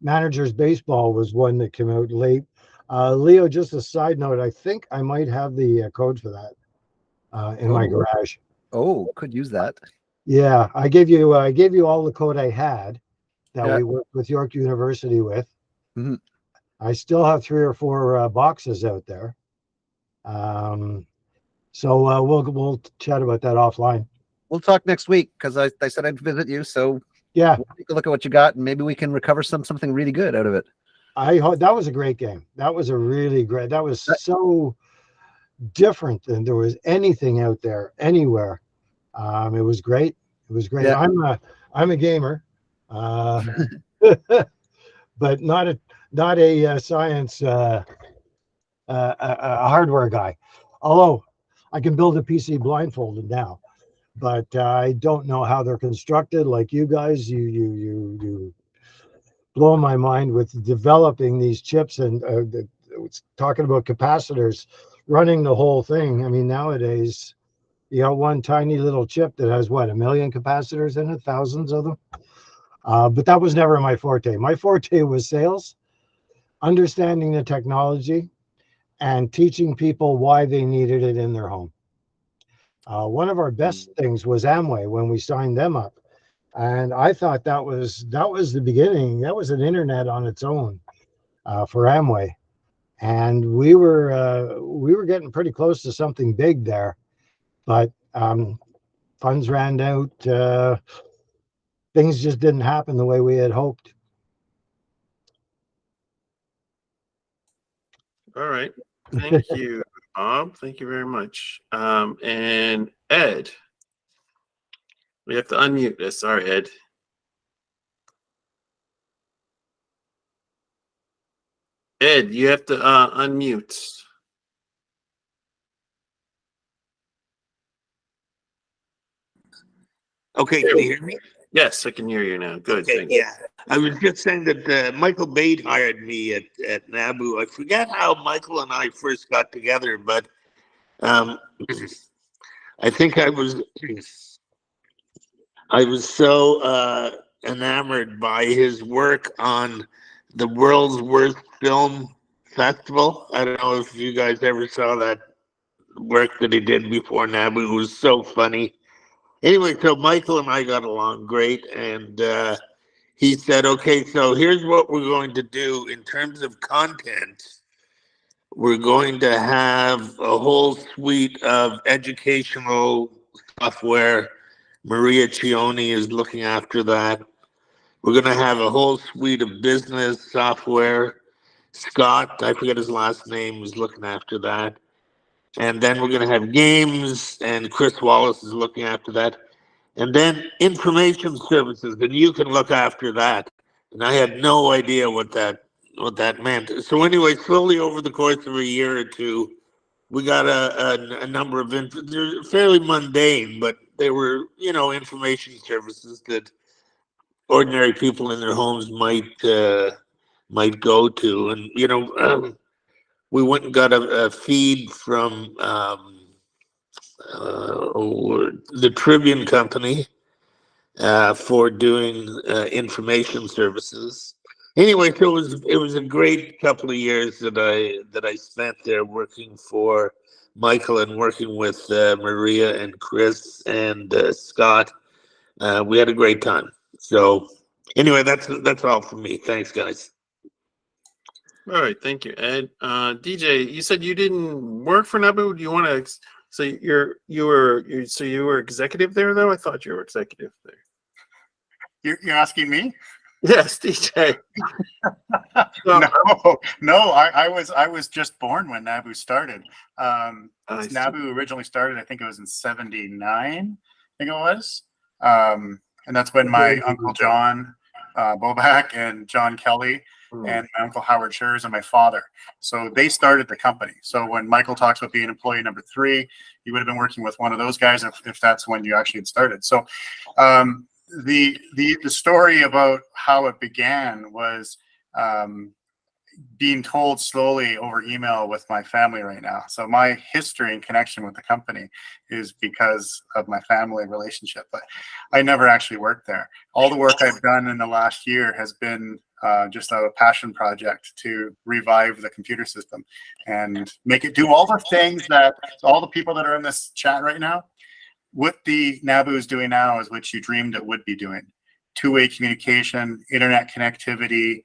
Manager's Baseball was one that came out late. Leo, just a side note, I think I might have the code for that in my garage. Oh, could use that. Yeah, I gave you all the code I had that we worked with York University with. Mm-hmm. I still have 3 or 4 boxes out there. So we'll chat about that offline. We'll talk next week, because I said I'd visit you. So yeah, we'll take a look at what you got, and maybe we can recover something really good out of it. That was a great game. That was a really great. That was so different than there was anything out there anywhere. It was great. It was great. Yeah. I'm a gamer, but not a science a hardware guy. Although I can build a PC blindfolded now. but I don't know how they're constructed. Like you guys, you blow my mind with developing these chips and talking about capacitors, running the whole thing. I mean, nowadays you got one tiny little chip that has what, 1 million capacitors in it, thousands of them. But that was never my forte. My forte was sales, understanding the technology, and teaching people why they needed it in their home. One of our best things was Amway when we signed them up. And I thought that was the beginning. That was an internet on its own for Amway. And we were getting pretty close to something big there. But funds ran out. Things just didn't happen the way we had hoped. All right. Thank you, Bob. Thank you very much. And Ed, we have to unmute this. Sorry, Ed. Ed, you have to unmute. Okay, can you hear me? Yes, I can hear you now. Good. Okay, Thanks. yeah. I was just saying that Michael Bate hired me at NABU. I forget how Michael and I first got together, but I think I was so enamored by his work on the World's Worst Film Festival. I don't know if you guys ever saw that work that he did before NABU. It was so funny. Anyway, so Michael and I got along great, and he said, okay, so here's what we're going to do in terms of content. We're going to have a whole suite of educational software. Maria Cioni is looking after that. We're going to have a whole suite of business software. Scott, I forget his last name, is looking after that. And then we're going to have games, and Chris Wallace is looking after that. And then information services, and you can look after that. And I had no idea what that meant. So anyway, slowly over the course of a year or two, we got a number of they're fairly mundane, but they were, information services that ordinary people in their homes might go to. And we went and got a feed from the Tribune Company for doing information services. Anyway, so it was a great couple of years that I spent there working for Michael and working with Maria and Chris and Scott. We had a great time. So anyway, that's all from me. Thanks, guys. All right, thank you, Ed. DJ, you said you didn't work for NABU. Do you want to? So you were executive there, though. I thought you were executive there. You're asking me? Yes, DJ. No. I was just born when NABU started. NABU originally started, I think it was in '79. I think it was, and that's when my uncle John Bobak and John Kelly and my uncle Howard Schurz and my father. So they started the company. So when Michael talks about being employee number 3, you would have been working with one of those guys if that's when you actually had started. So the story about how it began was being told slowly over email with my family right now. So my history and connection with the company is because of my family relationship, but I never actually worked there. All the work I've done in the last year has been just a passion project to revive the computer system and make it do all the things that all the people that are in this chat right now, what the NABU is doing now is what you dreamed it would be doing. Two-way communication, internet connectivity.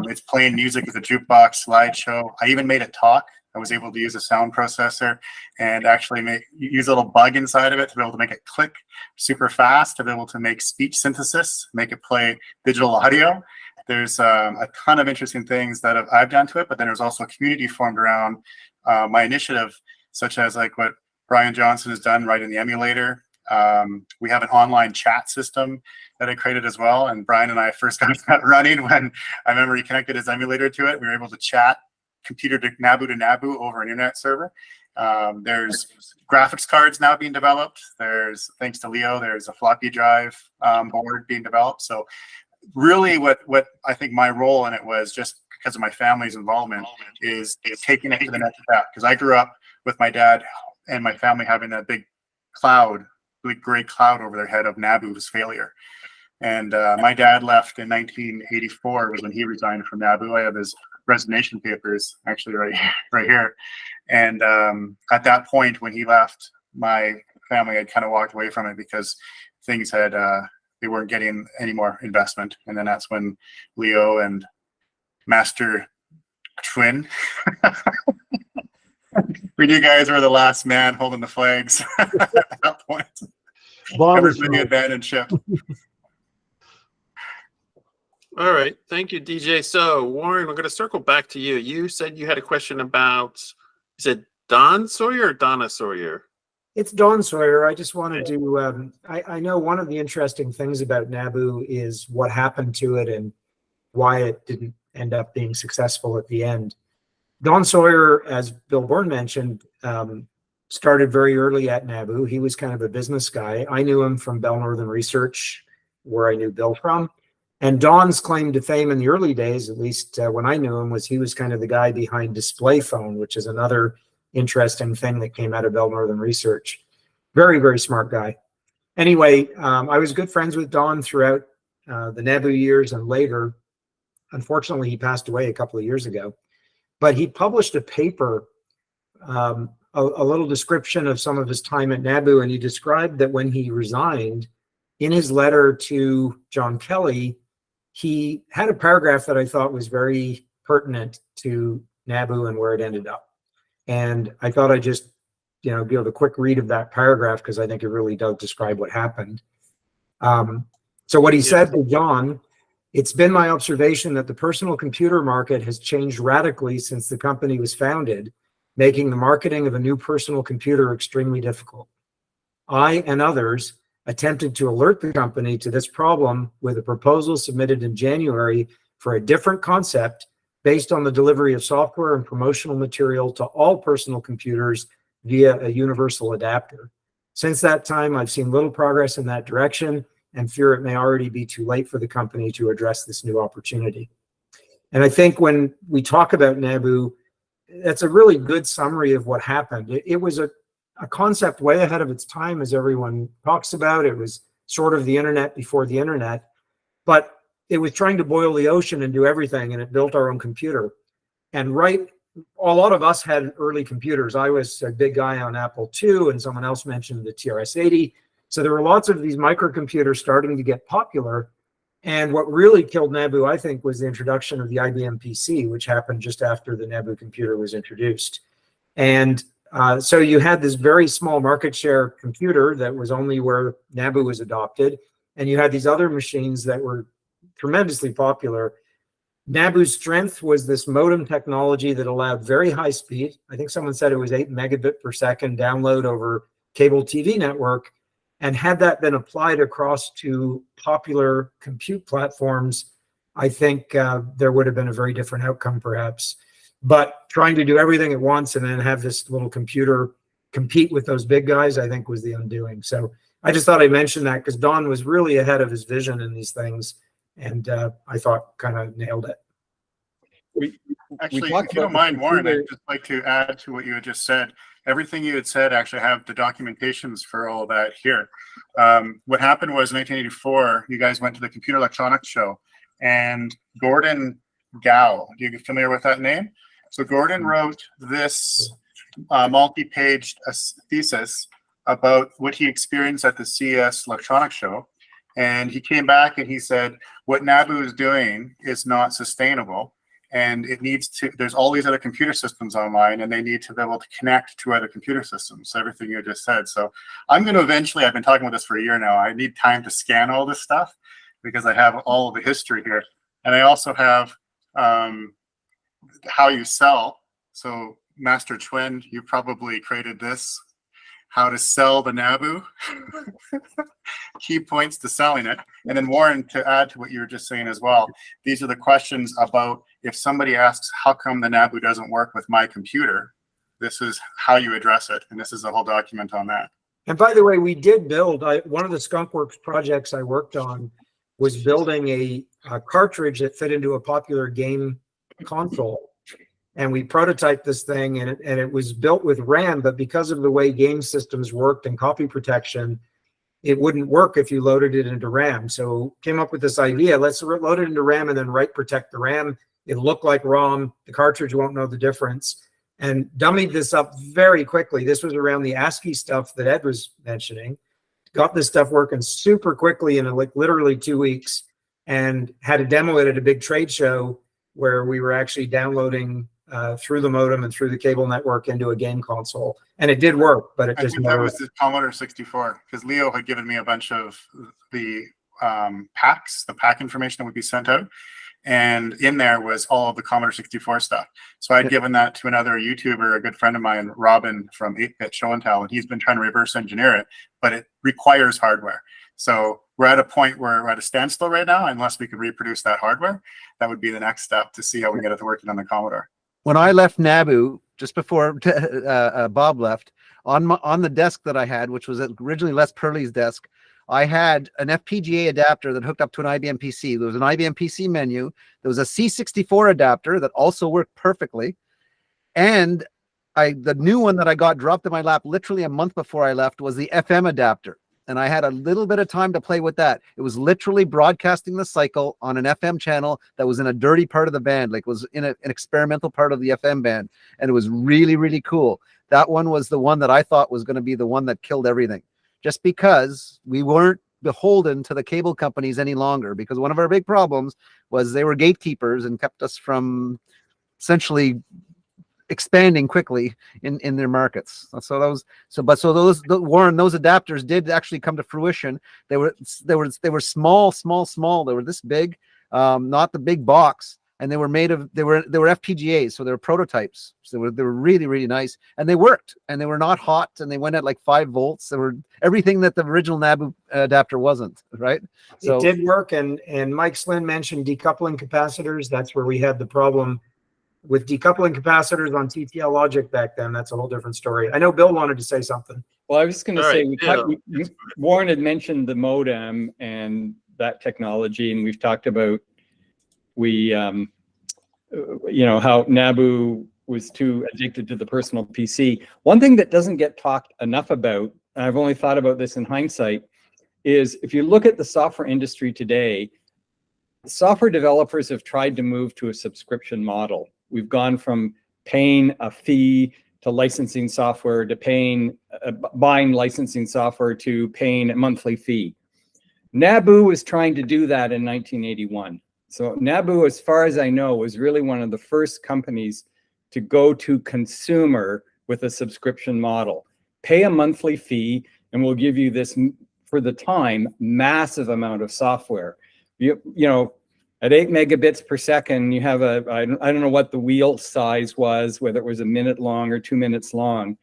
It's playing music with a jukebox slideshow. I even made it talk. I was able to use a sound processor and actually use a little bug inside of it to be able to make it click super fast, to be able to make speech synthesis, make it play digital audio. There's a ton of interesting things that I've done to it, but then there's also a community formed around my initiative, such as like what Brian Johnson has done right in the emulator. We have an online chat system that I created as well. And Brian and I first got that running when I remember he connected his emulator to it. We were able to chat computer to NABU over an internet server. There's graphics cards now being developed. There's, thanks to Leo, there's a floppy drive board being developed. So really what I think my role in it was, just because of my family's involvement, is taking it to the next step. Because I grew up with my dad and my family having a big cloud, big gray cloud over their head of NABU's failure. And my dad left in 1984 was when he resigned from NABU. I have his resignation papers actually right here. And at that point when he left, my family had kind of walked away from it because things had, they weren't getting any more investment. And then that's when Leo and Master Twin, we knew guys were the last man holding the flags at that point. Everybody abandoned ship. All right. Thank you, DJ. So, Warren, we're going to circle back to you. You said you had a question about, is it Don Sawyer or Donna Sawyer? It's Don Sawyer. I just wanted to, I know one of the interesting things about NABU is what happened to it and why it didn't end up being successful at the end. Don Sawyer, as Bill Bourne mentioned, started very early at NABU. He was kind of a business guy. I knew him from Bell Northern Research, where I knew Bill from. And Don's claim to fame in the early days, at least when I knew him, was he was kind of the guy behind Display Phone, which is another interesting thing that came out of Bell Northern Research. Very, very smart guy. Anyway, I was good friends with Don throughout the NABU years and later. Unfortunately, he passed away a couple of years ago. But he published a paper, a little description of some of his time at NABU, and he described that when he resigned, in his letter to John Kelly, he had a paragraph that I thought was very pertinent to NABU and where it ended up. And I thought I'd just, give a quick read of that paragraph because I think it really does describe what happened. So what he said to John, it's been my observation that the personal computer market has changed radically since the company was founded, making the marketing of a new personal computer extremely difficult. I and others attempted to alert the company to this problem with a proposal submitted in January for a different concept based on the delivery of software and promotional material to all personal computers via a universal adapter. Since that time, I've seen little progress in that direction and fear it may already be too late for the company to address this new opportunity. And I think when we talk about NABU, that's a really good summary of what happened. It was a concept way ahead of its time, as everyone talks about. It was sort of the internet before the internet, but it was trying to boil the ocean and do everything, and it built our own computer. And a lot of us had early computers. I was a big guy on Apple II, and someone else mentioned the TRS-80. So there were lots of these microcomputers starting to get popular. And what really killed NABU, I think, was the introduction of the IBM PC, which happened just after the NABU computer was introduced. And so you had this very small market share computer that was only where NABU was adopted. And you had these other machines that were tremendously popular. NABU's strength was this modem technology that allowed very high speed. I think someone said it was 8 megabit per second download over cable TV network. And had that been applied across to popular compute platforms, I think there would have been a very different outcome perhaps. But trying to do everything at once and then have this little computer compete with those big guys, I think was the undoing. So I just thought I'd mention that because Don was really ahead of his vision in these things. And I thought kind of nailed it. Actually, if you don't mind, Warren, I'd just like to add to what you had just said. Everything you had said, actually have the documentations for all that here. What happened was in 1984, you guys went to the Computer Electronics Show, and Gordon Gow, are you familiar with that name? So Gordon wrote this multi-paged thesis about what he experienced at the CES Electronics Show. And he came back and he said, what NABU is doing is not sustainable. And it needs to, there's all these other computer systems online and they need to be able to connect to other computer systems. So everything you just said. So I'm going to eventually, I've been talking about this for a year now. I need time to scan all this stuff because I have all of the history here. And I also have how you sell. So Master Twin, you probably created this. how to sell the NABU, key points to selling it. And then Warren, to add to what you were just saying as well, these are the questions about if somebody asks, how come the NABU doesn't work with my computer? This is how you address it. And this is a whole document on that. And by the way, we did build, one of the Skunkworks projects I worked on was building a cartridge that fit into a popular game console. And we prototyped this thing, and it was built with RAM, but because of the way game systems worked and copy protection, it wouldn't work if you loaded it into RAM. So came up with this idea, let's load it into RAM and then write protect the RAM. It'll look like ROM, the cartridge won't know the difference. And dummied this up very quickly. This was around the ASCII stuff that Ed was mentioning. Got this stuff working super quickly in like literally 2 weeks, and had a demo it at a big trade show where we were actually downloading through the modem and through the cable network into a game console, and it did work, but it just that was the Commodore 64, because Leo had given me a bunch of the packs, the pack information that would be sent out, and in there was all of the Commodore 64 stuff. So I'd given that to another YouTuber, a good friend of mine, Robin from 8-Bit Show and Tell, and he's been trying to reverse engineer it, but it requires hardware. So we're at a point where we're at a standstill right now, unless we could reproduce that hardware. That would be the next step to see how we get it working on the Commodore. When I left NABU, just before Bob left, on the desk that I had, which was originally Les Perley's desk, I had an FPGA adapter that hooked up to an IBM PC. There was an IBM PC menu. There was a C64 adapter that also worked perfectly. And the new one that I got dropped in my lap literally a month before I left was the FM adapter. And I had a little bit of time to play with that. It was literally broadcasting the cycle on an FM channel that was in a dirty part of the band, like was in an experimental part of the FM band. And it was really, really cool. That one was the one that I thought was going to be the one that killed everything, just because we weren't beholden to the cable companies any longer, because one of our big problems was they were gatekeepers and kept us from essentially expanding quickly in their markets. So those Warren, those adapters did actually come to fruition. They were small. They were this big, not the big box, and they were made of they were FPGAs, so they were prototypes. So they were really, really nice, and they worked, and they were not hot, and they went at like 5 volts. They were everything that the original NABU adapter wasn't, right? So it did work. And Mike Slynn mentioned decoupling capacitors. That's where we had the problem with decoupling capacitors on TTL logic back then. That's a whole different story. I know Bill wanted to say something. Well, I was just going to say, Warren had mentioned the modem and that technology, and we've talked about how NABU was too addicted to the personal PC. One thing that doesn't get talked enough about, and I've only thought about this in hindsight, is if you look at the software industry today, software developers have tried to move to a subscription model. We've gone from paying a fee to licensing software to buying licensing software to paying a monthly fee. NABU was trying to do that in 1981. So NABU, as far as I know, was really one of the first companies to go to consumer with a subscription model. Pay a monthly fee, and we'll give you this, for the time, massive amount of software. You know, at 8 megabits per second, you have I don't know what the wheel size was, whether it was a minute long or 2 minutes long.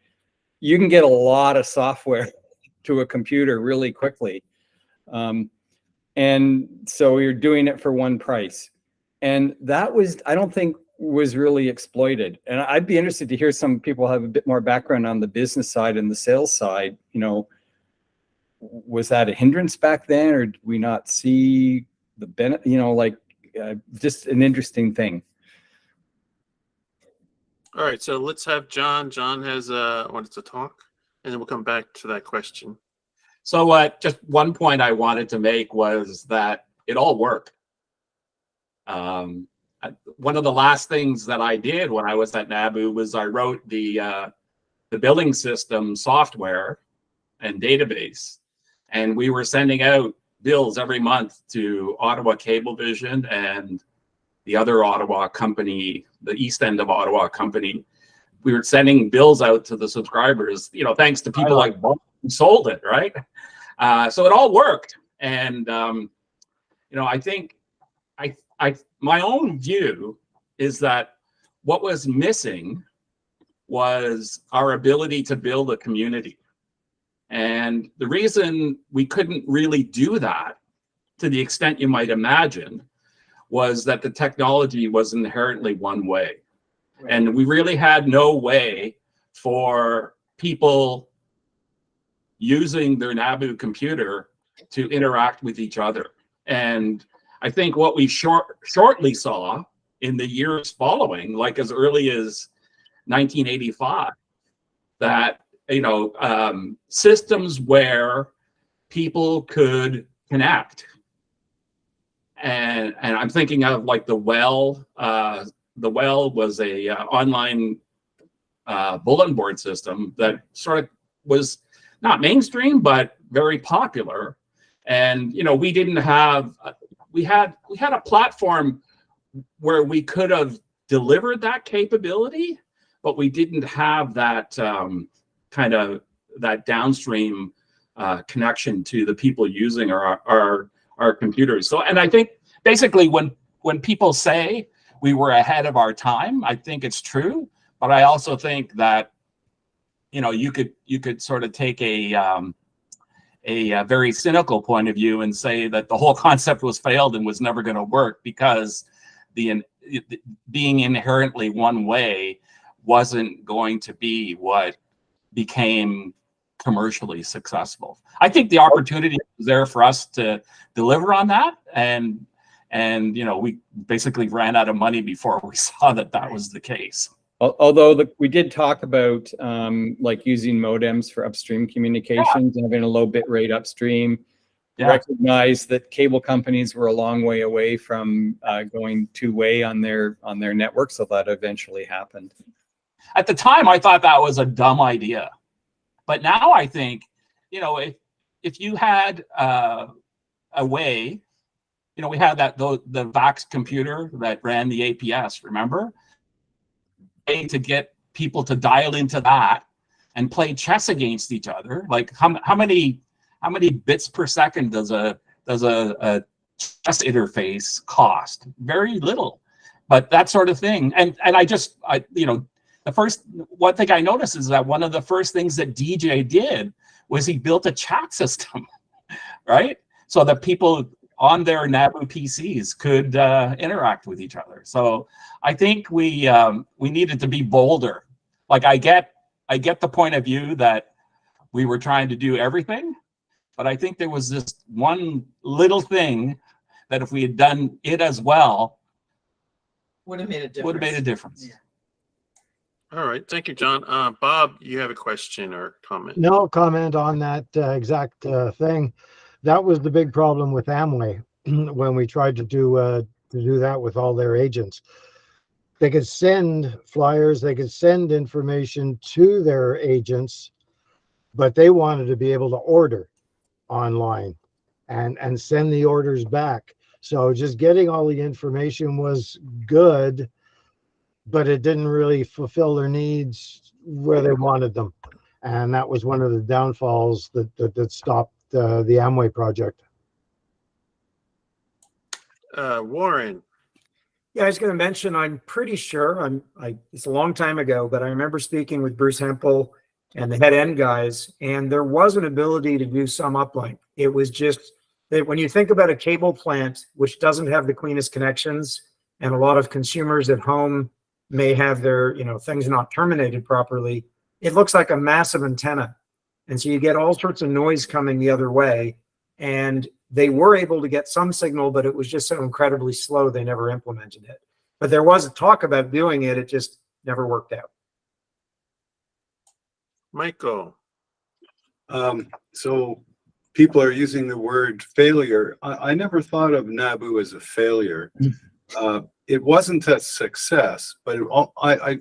You can get a lot of software to a computer really quickly. And so you're doing it for one price. And that was, I don't think, was really exploited. And I'd be interested to hear some people have a bit more background on the business side and the sales side. You know, was that a hindrance back then, or did we not see the benefit? You know, like just an interesting thing. All right, so let's have John. John has wanted to talk, and then we'll come back to that question. So just one point I wanted to make was that it all worked. One of the last things that I did when I was at NABU was I wrote the billing system software and database, and we were sending out bills every month to Ottawa Cablevision and the other Ottawa company, the East End of Ottawa company. We were sending bills out to the subscribers, you know, thanks to people like Bob who sold it, right? So it all worked. And, you know, I think my own view is that what was missing was our ability to build a community. And the reason we couldn't really do that to the extent you might imagine was that the technology was inherently one way. And we really had no way for people using their NABU computer to interact with each other. And I think what we shortly saw in the years following, like as early as 1985, that, you know, systems where people could connect. And I'm thinking of like the Well. The Well was a online bulletin board system that sort of was not mainstream, but very popular. And, you know, we didn't have, we had a platform where we could have delivered that capability, but we didn't have that kind of that downstream connection to the people using our computers. So, and I think basically when people say we were ahead of our time, I think it's true, but I also think that, you know, you could sort of take a very cynical point of view and say that the whole concept was failed and was never going to work because being inherently one way wasn't going to be what became commercially successful. I think the opportunity was there for us to deliver on that, and you know, we basically ran out of money before we saw that that was the case. Although we did talk about like using modems for upstream communications and having a low bit rate upstream. Recognize that cable companies were a long way away from going two-way on their network, so that eventually happened. At the time, I thought that was a dumb idea, but now I think, you know, if you had a way, you know, we had the VAX computer that ran the APS, remember? To get people to dial into that and play chess against each other. Like how many bits per second does a chess interface cost? Very little, but that sort of thing. And I you know, one thing I noticed is that one of the first things that DJ did was he built a chat system, right? So that people on their NABU PCs could interact with each other. So I think we needed to be bolder. Like I get the point of view that we were trying to do everything, but I think there was this one little thing that if we had done it as well, would have made a difference. Would have made a difference. Yeah. All right, thank you, John. Bob, you have a question or comment? No comment on that exact thing. That was the big problem with Amway when we tried to do that with all their agents. They could send flyers, they could send information to their agents, but they wanted to be able to order online and send the orders back. So just getting all the information was good, but it didn't really fulfill their needs where they wanted them. And that was one of the downfalls that stopped the Amway project. Warren. Yeah, I was going to mention, I'm pretty sure, it's a long time ago, but I remember speaking with Bruce Hempel and the head end guys, and there was an ability to do some uplink. It was just that when you think about a cable plant, which doesn't have the cleanest connections, and a lot of consumers at home may have their, you know, things not terminated properly, it looks like a massive antenna. And so you get all sorts of noise coming the other way. And they were able to get some signal, but it was just so incredibly slow, they never implemented it. But there was a talk about doing it. It just never worked out. Michael. So people are using the word failure. I never thought of NABU as a failure. It wasn't a success, but I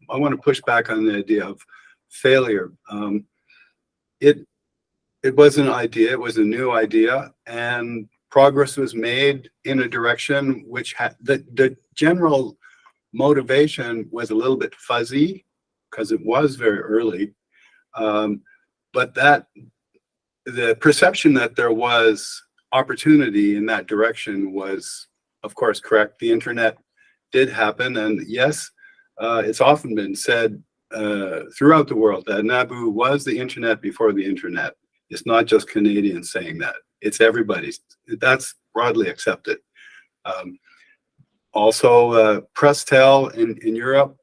want to push back on the idea of failure. It was an idea, it was a new idea, and progress was made in a direction which had the general motivation was a little bit fuzzy because it was very early. But the perception that there was opportunity in that direction was, of course, correct. The internet did happen, and yes, it's often been said throughout the world that NABU was the internet before the internet. It's not just Canadians saying that. It's everybody's. That's broadly accepted. Also, Prestel in Europe,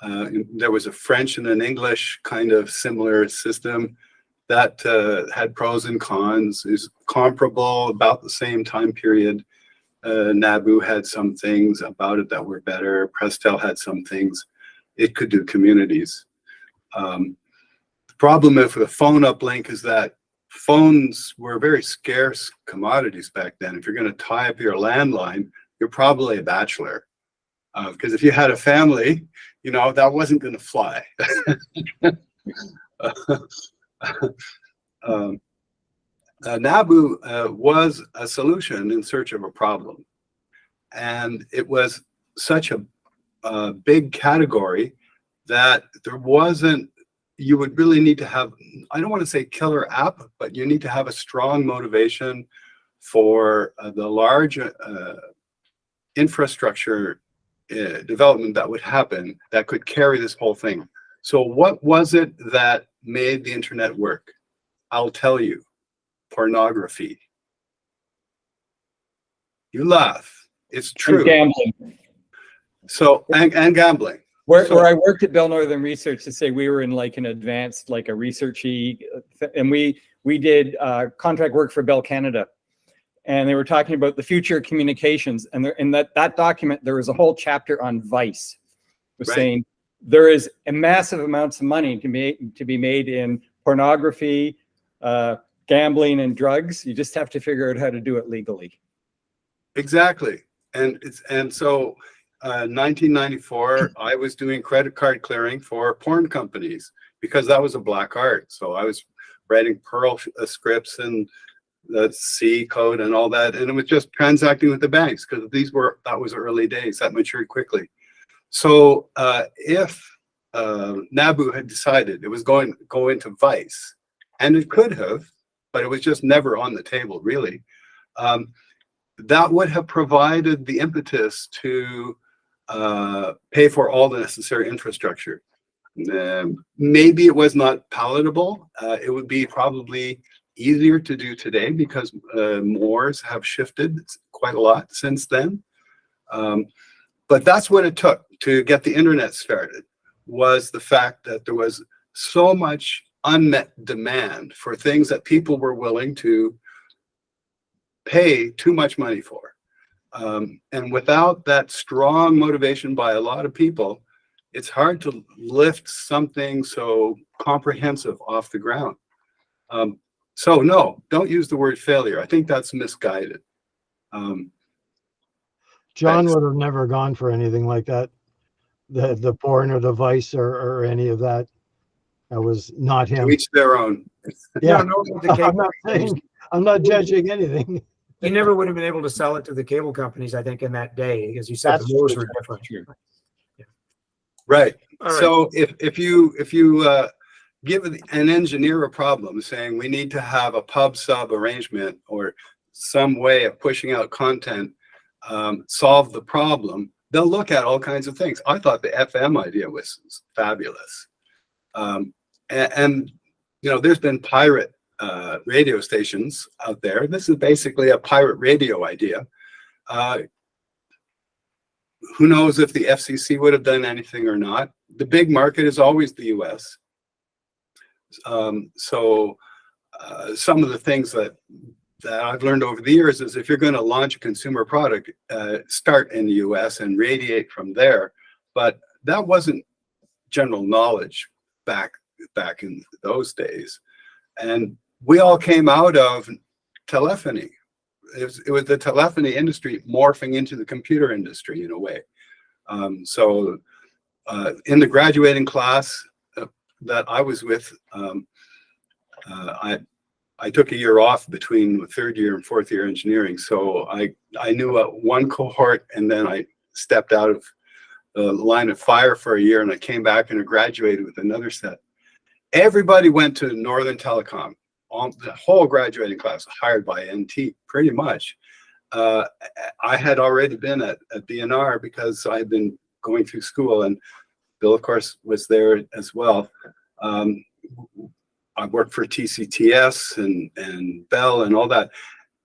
there was a French and an English kind of similar system that had pros and cons, is comparable, about the same time period. NABU had some things about it that were better. Prestel had some things. It could do communities. The problem with the phone uplink is that phones were very scarce commodities back then. If you're going to tie up your landline, you're probably a bachelor. Because if you had a family, you know, that wasn't going to fly. NABU was a solution in search of a problem. And it was such a big category that there wasn't, you would really need to have, I don't want to say killer app, but you need to have a strong motivation for the large infrastructure development that would happen that could carry this whole thing. So what was it that made the internet work? I'll tell you. Pornography. You laugh. It's true. And gambling. So, and gambling. Where I worked at Bell Northern Research, to say we were in like an advanced, like a researchy, and we did contract work for Bell Canada, and they were talking about the future of communications, and there, in that document there was a whole chapter on vice, was saying there is a massive amounts of money to be made in pornography, gambling, and drugs. You just have to figure out how to do it legally. Exactly, and so. 1994, I was doing credit card clearing for porn companies because that was a black art. So I was writing Perl scripts and the C code and all that, and it was just transacting with the banks because that was early days. That matured quickly. So if NABU had decided it was going to go into vice, and it could have, but it was just never on the table really, that would have provided the impetus to pay for all the necessary infrastructure. Maybe it was not palatable. It would be probably easier to do today because mores have shifted quite a lot since then. But that's what it took to get the internet started, was the fact that there was so much unmet demand for things that people were willing to pay too much money for. And without that strong motivation by a lot of people, it's hard to lift something so comprehensive off the ground. So no, don't use the word failure. I think that's misguided. John would have never gone for anything like that. The porn or the vice or any of that. That was not him. To each their own. Yeah, I'm not judging anything. You never would have been able to sell it to the cable companies, I think, in that day, because you said the rules were different. Yeah. Right. All right. So if you give an engineer a problem saying we need to have a pub sub arrangement or some way of pushing out content, solve the problem, they'll look at all kinds of things. I thought the FM idea was fabulous. And you know, there's been pirate radio stations out there. This is basically a pirate radio idea. Who knows if the FCC would have done anything or not? The big market is always the US. So some of the things that I've learned over the years is if you're going to launch a consumer product, start in the US and radiate from there. But that wasn't general knowledge back in those days. And we all came out of telephony. It was the telephony industry morphing into the computer industry in a way. So in the graduating class that I was with, I took a year off between third year and fourth year engineering. So I knew one cohort, and then I stepped out of the line of fire for a year, and I came back and I graduated with another set. Everybody went to Northern Telecom. The whole graduating class hired by NT, pretty much. I had already been at BNR because I had been going through school, and Bill, of course, was there as well. I worked for TCTS and Bell and all that.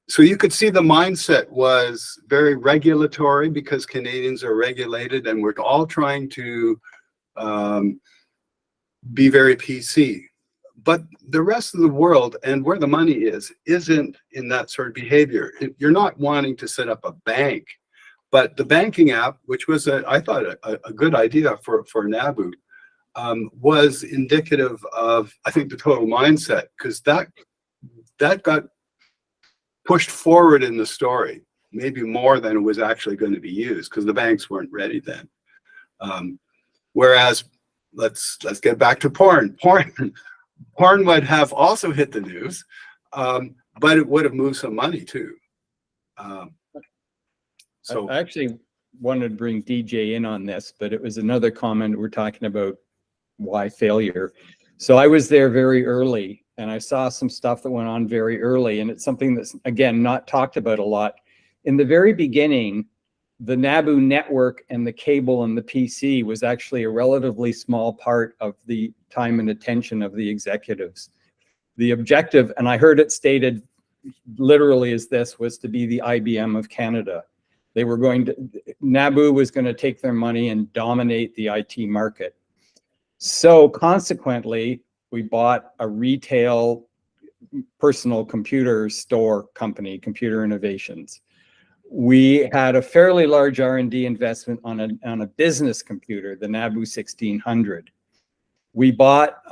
So you could see the mindset was very regulatory because Canadians are regulated, and we're all trying to be very PC. But the rest of the world and where the money is, isn't in that sort of behavior. You're not wanting to set up a bank, but the banking app, which was, I thought, a good idea for NABU, was indicative of, I think, the total mindset, because that got pushed forward in the story, maybe more than it was actually going to be used, because the banks weren't ready then. Whereas, let's get back to porn. Porn would have also hit the news, but it would have moved some money too. So I actually wanted to bring DJ in on this, but it was another comment. We're talking about why failure. So I was there very early, and I saw some stuff that went on very early, and it's something that's, again, not talked about a lot. In the very beginning, the NABU network and the cable and the PC was actually a relatively small part of the time and attention of the executives. The objective, and I heard it stated literally as this, was to be the IBM of Canada. They were going to, NABU was going to take their money and dominate the IT market. So consequently, we bought a retail personal computer store company, Computer Innovations. We had a fairly large R&D investment on a business computer, the NABU 1600. We bought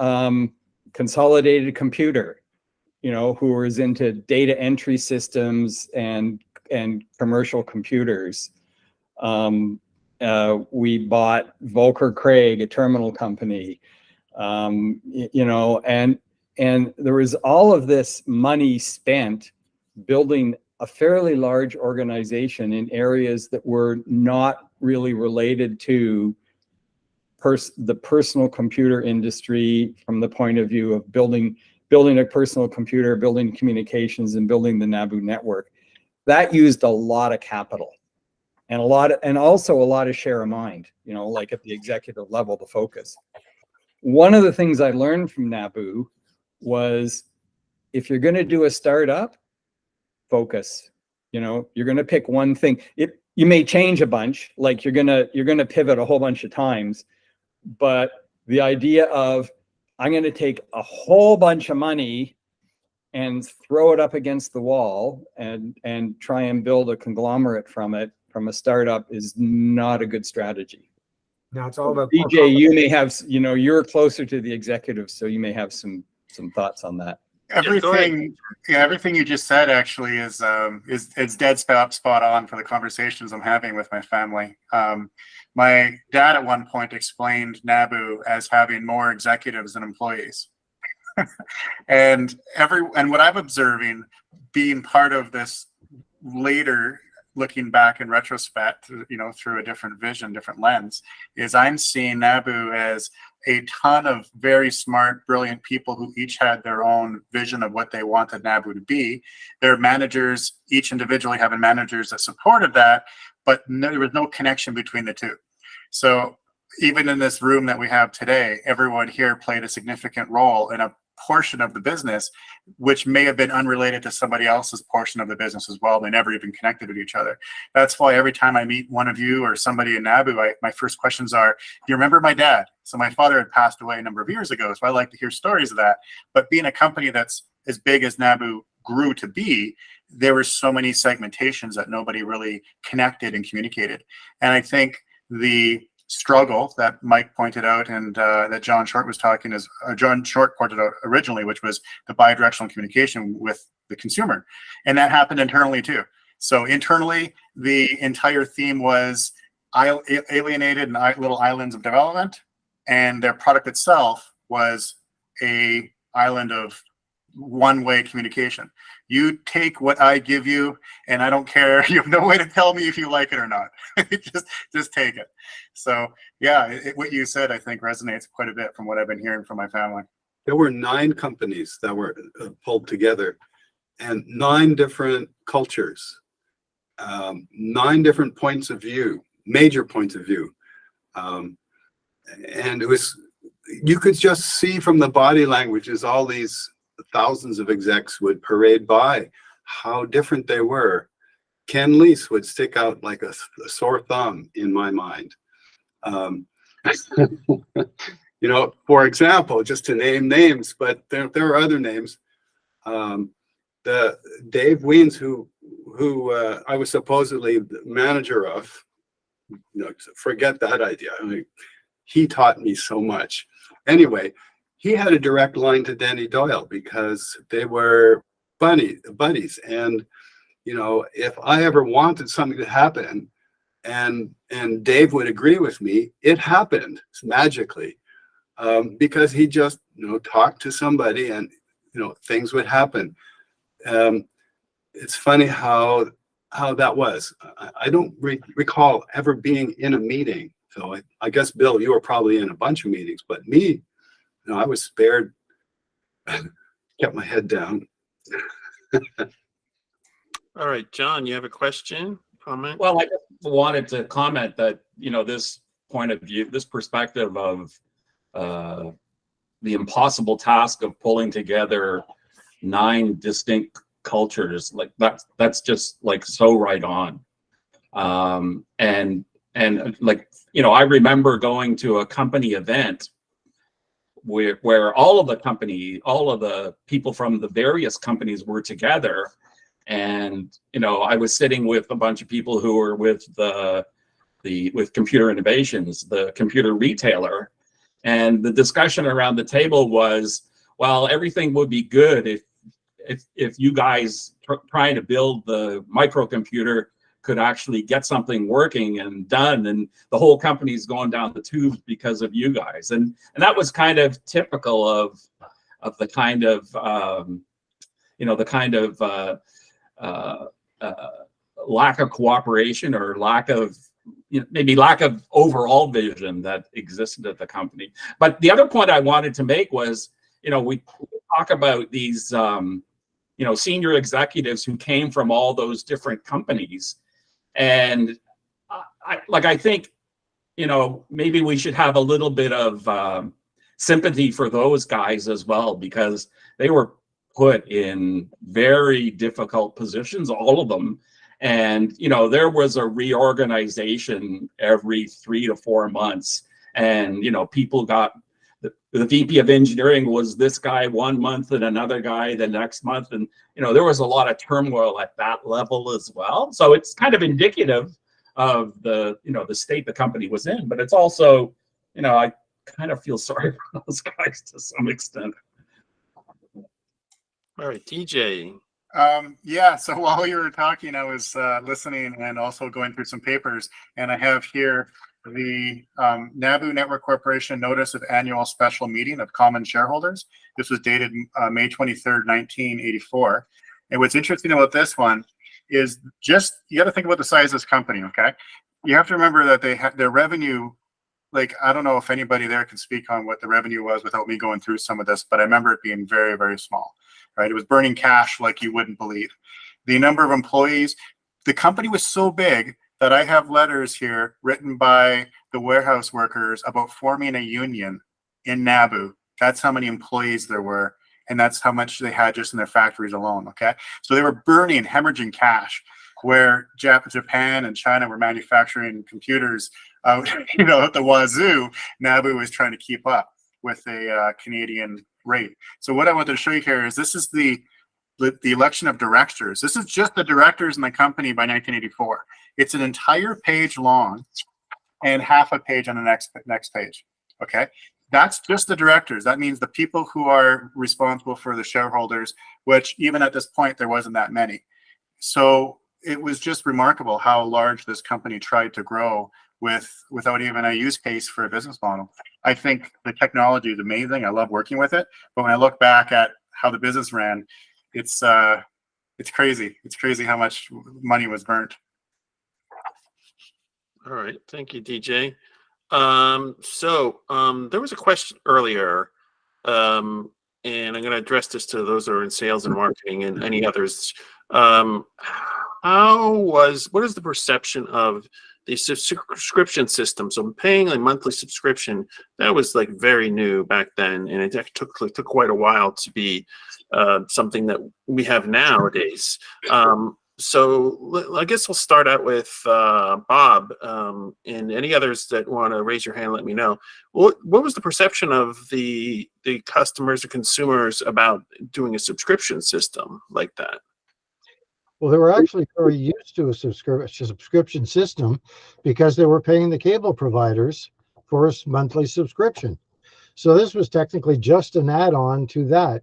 Consolidated Computer, you know, who was into data entry systems and commercial computers. We bought Volker Craig, a terminal company, you know, and there was all of this money spent building a fairly large organization in areas that were not really related to the personal computer industry from the point of view of building a personal computer, building communications, and building the NABU network. That used a lot of capital and also a lot of share of mind, you know, like at the executive level, the focus. One of the things I learned from NABU was, if you're going to do a startup, focus. You know, you're going to pick one thing. You may change a bunch, like you're going to pivot a whole bunch of times, but the idea of, I'm going to take a whole bunch of money and throw it up against the wall and try and build a conglomerate from it, from a startup, is not a good strategy. No, it's all about DJ, you may have, you know, you're closer to the executives, so you may have some thoughts on that. Everything you just said actually is dead spot on for the conversations I'm having with my family. My dad at one point explained NABU as having more executives than employees. and what I'm observing, being part of this later, looking back in retrospect, you know, through a different vision, different lens, is I'm seeing NABU as a ton of very smart, brilliant people who each had their own vision of what they wanted NABU to be. Their managers, each individually having managers that supported that, but there was no connection between the two. So even in this room that we have today, everyone here played a significant role in a portion of the business, which may have been unrelated to somebody else's portion of the business as well. They never even connected with each other. That's why every time I meet one of you or somebody in NABU, my first questions are, do you remember my dad? So my father had passed away a number of years ago, so I like to hear stories of that. But being a company that's as big as NABU grew to be, there were so many segmentations that nobody really connected and communicated. And I think the struggle that Mike pointed out and that John Shortt was talking is, John Shortt pointed out originally, which was the bidirectional communication with the consumer. And that happened internally too. So internally, the entire theme was alienated and little islands of development, and their product itself was a island of one-way communication. You take what I give you, and I don't care. You have no way to tell me if you like it or not. just take it. So yeah, what you said, I think, resonates quite a bit from what I've been hearing from my family. there were 9 companies that were pulled together, and 9 different cultures, 9 different points of view, major points of view. and it was, you could just see from the body language as all these thousands of execs would parade by how different they were. Ken Lease would stick out like a sore thumb in my mind. You know, for example, just to name names, but there are other names. The Dave Weens, who I was supposedly the manager of, you know, forget that idea. I mean, he taught me so much. Anyway, he had a direct line to Danny Doyle because they were buddies. And, you know, if I ever wanted something to happen and Dave would agree with me, it happened magically, because he just, you know, talked to somebody and, you know, things would happen. It's funny how that was. I don't recall ever being in a meeting. So I guess, Bill, you were probably in a bunch of meetings, but me, you know, I was spared, kept my head down. All right, John, you have a question, comment? Well, I just wanted to comment that, you know, this point of view, this perspective of the impossible task of pulling together 9 distinct cultures, like that's just like so right on. And like, you know, I remember going to a company event where all of the people from the various companies were together. And, you know, I was sitting with a bunch of people who were with with Computer Innovations, the computer retailer. And the discussion around the table was, well, everything would be good if you guys trying to build the microcomputer could actually get something working and done, and the whole company's going down the tubes because of you guys. And that was kind of typical of the kind of you know, the kind of lack of cooperation or lack of, you know, maybe lack of overall vision that existed at the company. But the other point I wanted to make was, you know, we talk about these you know, senior executives who came from all those different companies. And I think, you know, maybe we should have a little bit of sympathy for those guys as well, because they were put in very difficult positions, all of them. And, you know, there was a reorganization every 3 to 4 months. And, you know, people got, the VP of engineering was this guy 1 month and another guy the next month. And, you know, there was a lot of turmoil at that level as well. So it's kind of indicative of the, you know, the state the company was in. But it's also, you know, I kind of feel sorry for those guys to some extent. All right, DJ. Yeah, so while you were talking, I was listening and also going through some papers, and I have here the NABU Network Corporation Notice of Annual Special Meeting of Common Shareholders. This was dated May 23rd, 1984. And what's interesting about this one is just, you got to think about the size of this company, okay? You have to remember that they have their revenue, like, I don't know if anybody there can speak on what the revenue was without me going through some of this, but I remember it being very, very small, right? It was burning cash like you wouldn't believe. The number of employees, the company was so big that I have letters here written by the warehouse workers about forming a union in NABU. That's how many employees there were, and that's how much they had just in their factories alone, okay? So they were burning, hemorrhaging cash, where Japan and China were manufacturing computers out, you know, at the wazoo. NABU was trying to keep up with a Canadian rate. So what I wanted to show you here is this is the election of directors. This is just the directors in the company by 1984. It's an entire page long and half a page on the next page, okay? That's just the directors. That means the people who are responsible for the shareholders, which even at this point, there wasn't that many. So it was just remarkable how large this company tried to grow without even a use case for a business model. I think the technology is amazing. I love working with it. But when I look back at how the business ran, it's crazy. It's crazy how much money was burnt. All right, thank you, DJ. There was a question earlier, and I'm going to address this to those who are in sales and marketing and any others. What is the perception of the subscription system. So paying a monthly subscription, that was like very new back then, and it took quite a while to be something that we have nowadays. So I guess we'll start out with Bob, and any others that want to raise your hand, let me know. What was the perception of the customers or consumers about doing a subscription system like that? Well, they were actually very used to a subscription system because they were paying the cable providers for a monthly subscription. So this was technically just an add-on to that.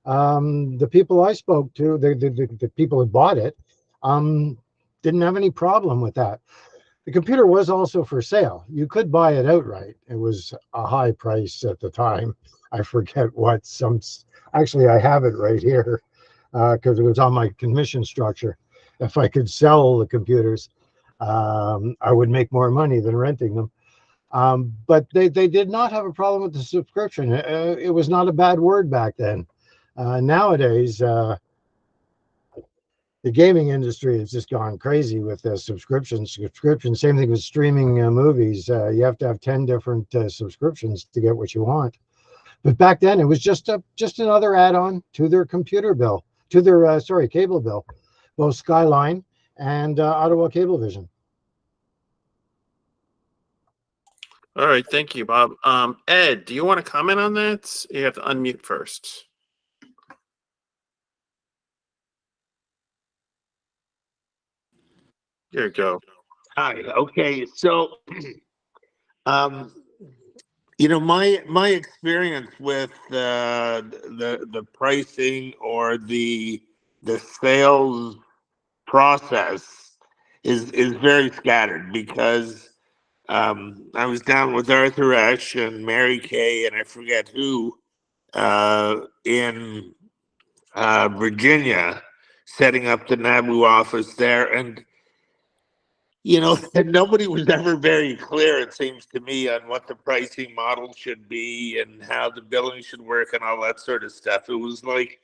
The people I spoke to, the people who bought it, didn't have any problem with that. The computer was also for sale. You could buy it outright. It was a high price at the time. I forget what. Actually, I have it right here because it was on my commission structure. If I could sell the computers, I would make more money than renting them. But they did not have a problem with the subscription. It was not a bad word back then. Nowadays, the gaming industry has just gone crazy with subscription. Same thing with streaming movies. You have to have 10 different subscriptions to get what you want. But back then, it was just another add-on to their computer bill, to their cable bill, both Skyline and Ottawa Cablevision. All right, thank you, Bob. Ed, do you want to comment on that? You have to unmute first. There you go. Hi. Okay. So, you know, my experience with the pricing or the sales process is very scattered because I was down with Arthur Ashe and Mary Kay and I forget who in Virginia, setting up the NABU office there, and you know, nobody was ever very clear, it seems to me, on what the pricing model should be and how the billing should work and all that sort of stuff. It was like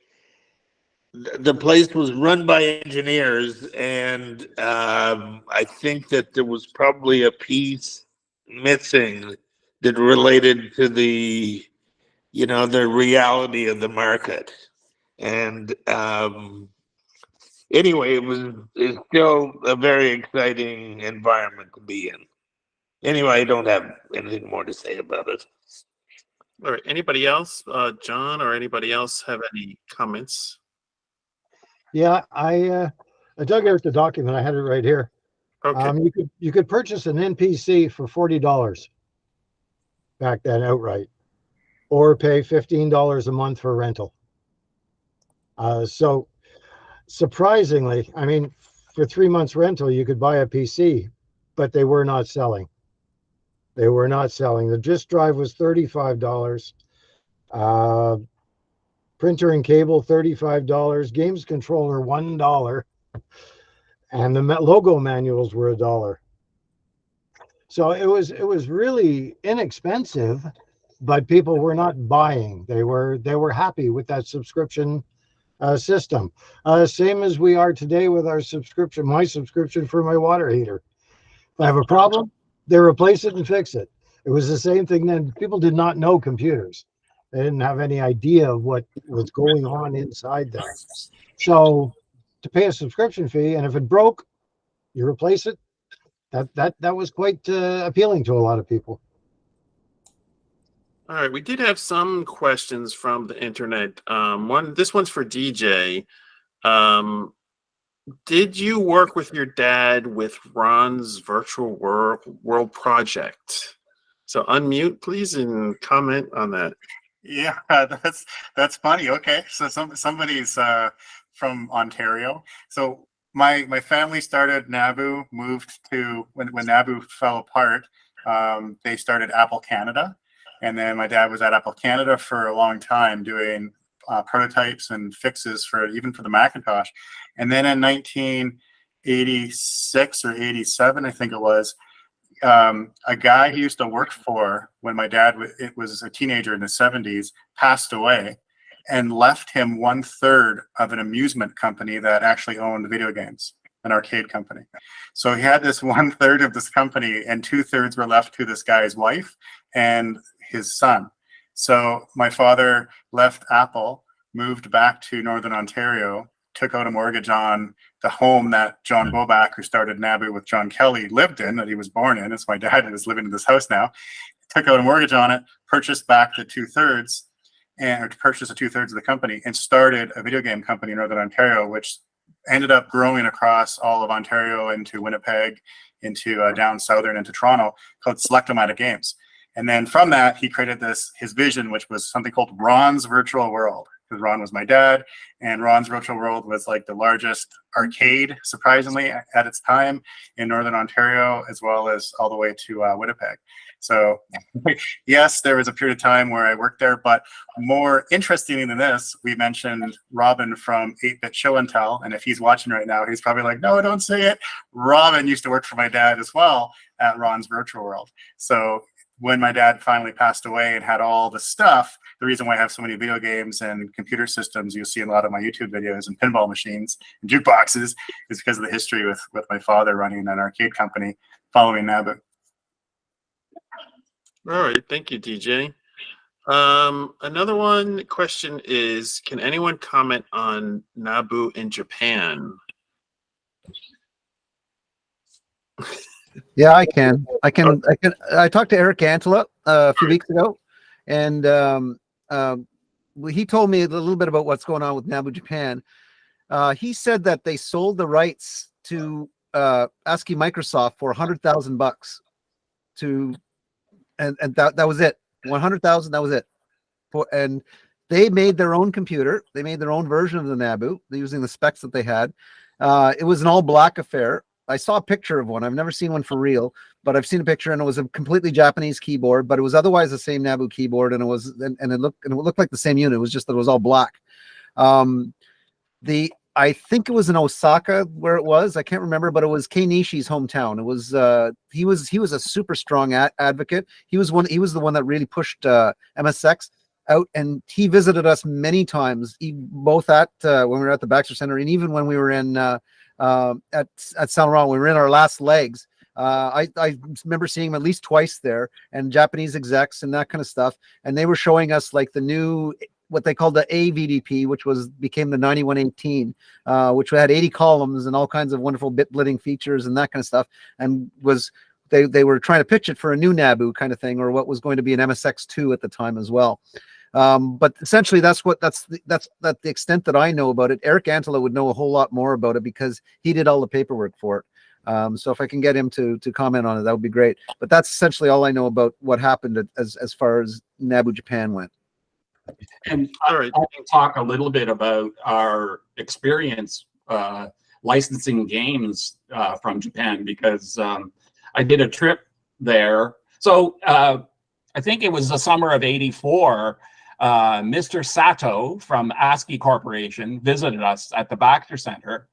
the place was run by engineers, and I think that there was probably a piece missing that related to the, you know, the reality of the market. And anyway, it's still a very exciting environment to be in. Anyway, I don't have anything more to say about it. All right, anybody else? John or anybody else have any comments? Yeah, I dug out the document. I had it right here. Okay. You could purchase an NPC for $40 back then outright, or pay $15 a month for rental. So surprisingly, I mean, for 3 months rental, you could buy a PC, but they were not selling. They were not selling. The disk drive was $35. Printer and cable, $35. Games controller, $1. And the logo manuals were $1. So it was really inexpensive, but people were not buying. They were happy with that subscription system. Same as we are today with our subscription, my subscription for my water heater. If I have a problem, they replace it and fix it. It was the same thing then. People did not know computers. They didn't have any idea of what was going on inside there. So to pay a subscription fee, and if it broke, you replace it. That was quite appealing to a lot of people. All right, we did have some questions from the internet. This one's for DJ. Did you work with your dad with Ron's virtual world project? So unmute, please, and comment on that. Yeah, that's funny. Okay, so somebody's from Ontario. So my family started NABU, moved to when NABU fell apart. They started Apple Canada, and then my dad was at Apple Canada for a long time doing prototypes and fixes even for the Macintosh. And then in 1986 or 87, I think it was, a guy he used to work for when my dad was a teenager in the 70s passed away and left him 1/3 of an amusement company that actually owned video games. an arcade company. So he had this 1/3 of this company, and 2/3 were left to this guy's wife and his son. So my father left Apple, moved back to Northern Ontario, took out a mortgage on the home that John Bobak, who started NABU with John Kelly, lived in, that he was born in. It's my dad who is living in this house now. Took out a mortgage on it, purchased back the 2/3, and purchased the 2/3 of the company, and started a video game company in Northern Ontario, which ended up growing across all of Ontario into Winnipeg, into down southern, into Toronto, called Selectomatic Games. And then from that, he created his vision, which was something called Ron's Virtual World, because Ron was my dad, and Ron's Virtual World was like the largest arcade, surprisingly, at its time in Northern Ontario, as well as all the way to Winnipeg. So yes, there was a period of time where I worked there, but more interesting than this, we mentioned Robin from 8-Bit Show and Tell, and if he's watching right now, he's probably like, no, don't say it. Robin used to work for my dad as well at Ron's Virtual World. So when my dad finally passed away and had all the stuff, the reason why I have so many video games and computer systems you'll see in a lot of my YouTube videos, and pinball machines and jukeboxes, is because of the history with my father running an arcade company following NABU. All right, thank you, DJ. Another question is, can anyone comment on NABU in Japan? Yeah, I can. I talked to Eric Antela a few weeks ago, and he told me a little bit about what's going on with NABU Japan. He said that they sold the rights to ASCII Microsoft for $100,000 to, and that was it. 100,000. That was it. And they made their own computer. They made their own version of the NABU. They're using the specs that they had. It was an all black affair. I saw a picture of one. I've never seen one for real, but I've seen a picture, and it was a completely Japanese keyboard, but it was otherwise the same NABU keyboard, and it looked like the same unit. It was just that it was all black. I think it was in Osaka where it was. I can't remember, but it was Kei Nishi's hometown. It was he was a super strong advocate. He was the one that really pushed MSX out, and he visited us many times, both at when we were at the Baxter Center, and even when we were in at Saint Laurent, we were in our last legs. I remember seeing him at least twice there, and Japanese execs and that kind of stuff. And they were showing us like the new, what they called the AVDP, which became the 9118, which had 80 columns and all kinds of wonderful bit blitting features and that kind of stuff. And they were trying to pitch it for a new NABU kind of thing, or what was going to be an MSX2 at the time as well. But essentially, that's the extent that I know about it. Eric Antela would know a whole lot more about it because he did all the paperwork for it. So if I can get him to comment on it, that would be great. But that's essentially all I know about what happened as far as NABU Japan went. And I can talk a little bit about our experience licensing games from Japan, because I did a trip there. So I think it was the summer of '84. Mr. Sato from ASCII Corporation visited us at the Baxter Center,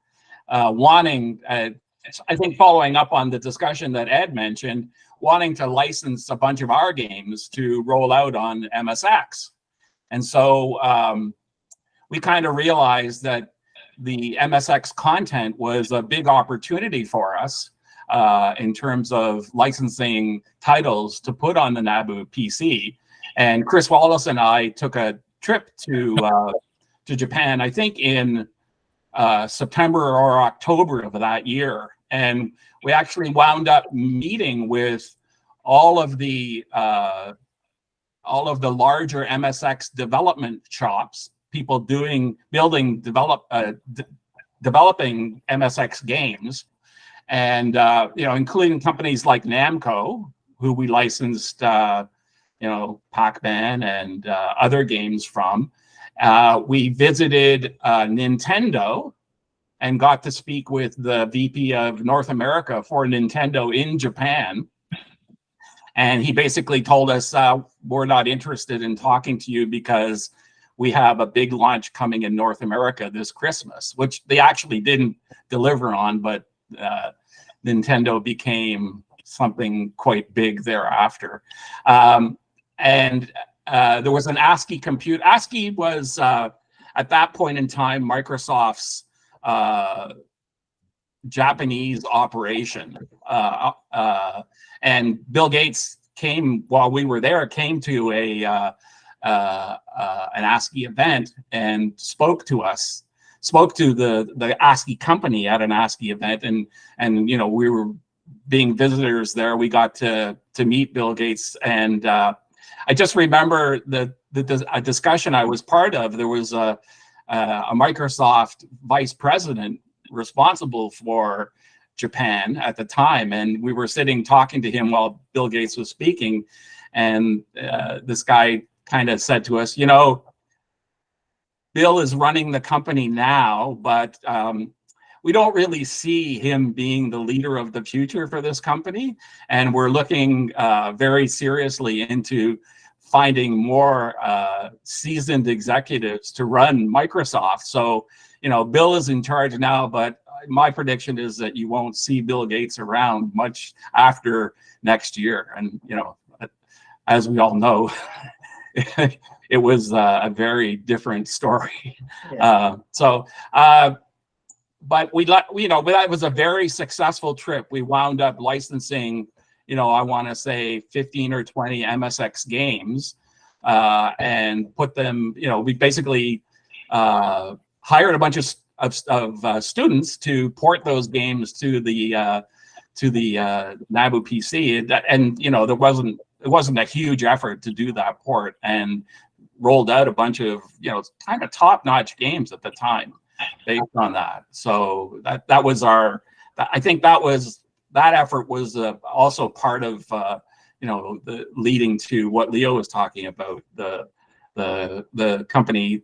wanting, I think following up on the discussion that Ed mentioned, wanting to license a bunch of our games to roll out on MSX. And so we kind of realized that the MSX content was a big opportunity for us in terms of licensing titles to put on the NABU PC. And Chris Wallace and I took a trip to Japan, I think in September or October of that year. And we actually wound up meeting with all of the larger MSX development shops, people developing MSX games, and including companies like Namco, who we licensed Pac-Man and other games from. We visited Nintendo and got to speak with the VP of North America for Nintendo in Japan. And he basically told us, we're not interested in talking to you because we have a big launch coming in North America this Christmas, which they actually didn't deliver on, but Nintendo became something quite big thereafter. And there was an ASCII computer. ASCII was, at that point in time, Microsoft's Japanese operation. And Bill Gates came while we were there, came to an ASCII event and spoke to us, spoke to the ASCII company at an ASCII event, and you know, we were being visitors there. We got to meet Bill Gates, and I just remember a discussion I was part of. There was a Microsoft vice president responsible for Japan at the time, and we were sitting talking to him while Bill Gates was speaking, and this guy kind of said to us, you know, Bill is running the company now, but we don't really see him being the leader of the future for this company, and we're looking very seriously into finding more seasoned executives to run Microsoft. So, you know, Bill is in charge now, but my prediction is that you won't see Bill Gates around much after next year. And, you know, as we all know, it was a very different story. Yeah. But you know, that was a very successful trip. We wound up licensing, you know, I want to say 15 or 20 MSX games, and put them, you know, we basically hired a bunch of students to port those games to the NABU PC, and you know, it wasn't a huge effort to do that port, and rolled out a bunch of, you know, kind of top-notch games at the time based on that. So that was our, I think that effort was also part of you know, the leading to what Leo was talking about, the company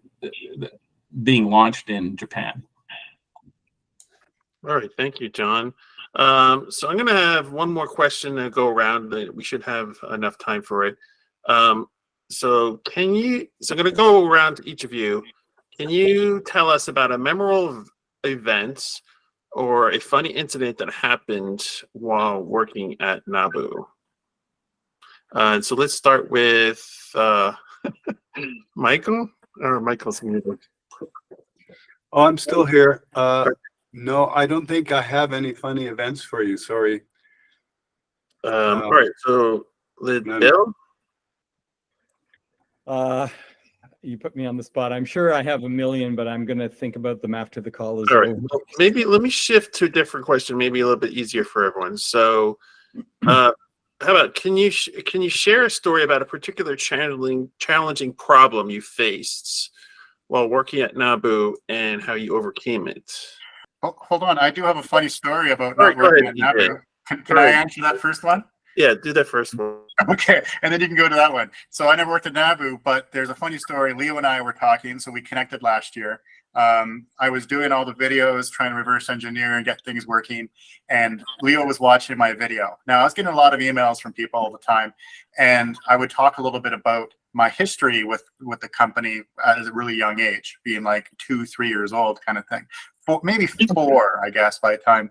being launched in Japan. All right, thank you, John. So I'm going to have one more question to go around. We should have enough time for it. So I'm going to go around to each of you. Can you tell us about a memorable event or a funny incident that happened while working at NABU? And so let's start with Michael, or Michael's muted. Oh, I'm still here. No, I don't think I have any funny events for you. Sorry. All right, so Bill? You put me on the spot. I'm sure I have a million, but I'm going to think about them after the call is All right, over. well, maybe let me shift to a different question, maybe a little bit easier for everyone. So how about, can you share a story about a particular challenging problem you faced while working at NABU and how you overcame it? Oh, hold on, I do have a funny story about not working at NABU. Can I answer that first one? Yeah, do that first one. Okay, and then you can go to that one. So I never worked at NABU, but there's a funny story. Leo and I were talking, so we connected last year. I was doing all the videos, trying to reverse engineer and get things working, and Leo was watching my video. Now, I was getting a lot of emails from people all the time, and I would talk a little bit about my history with the company at a really young age, being like 2-3 years old kind of thing. Maybe 4, I guess, by the time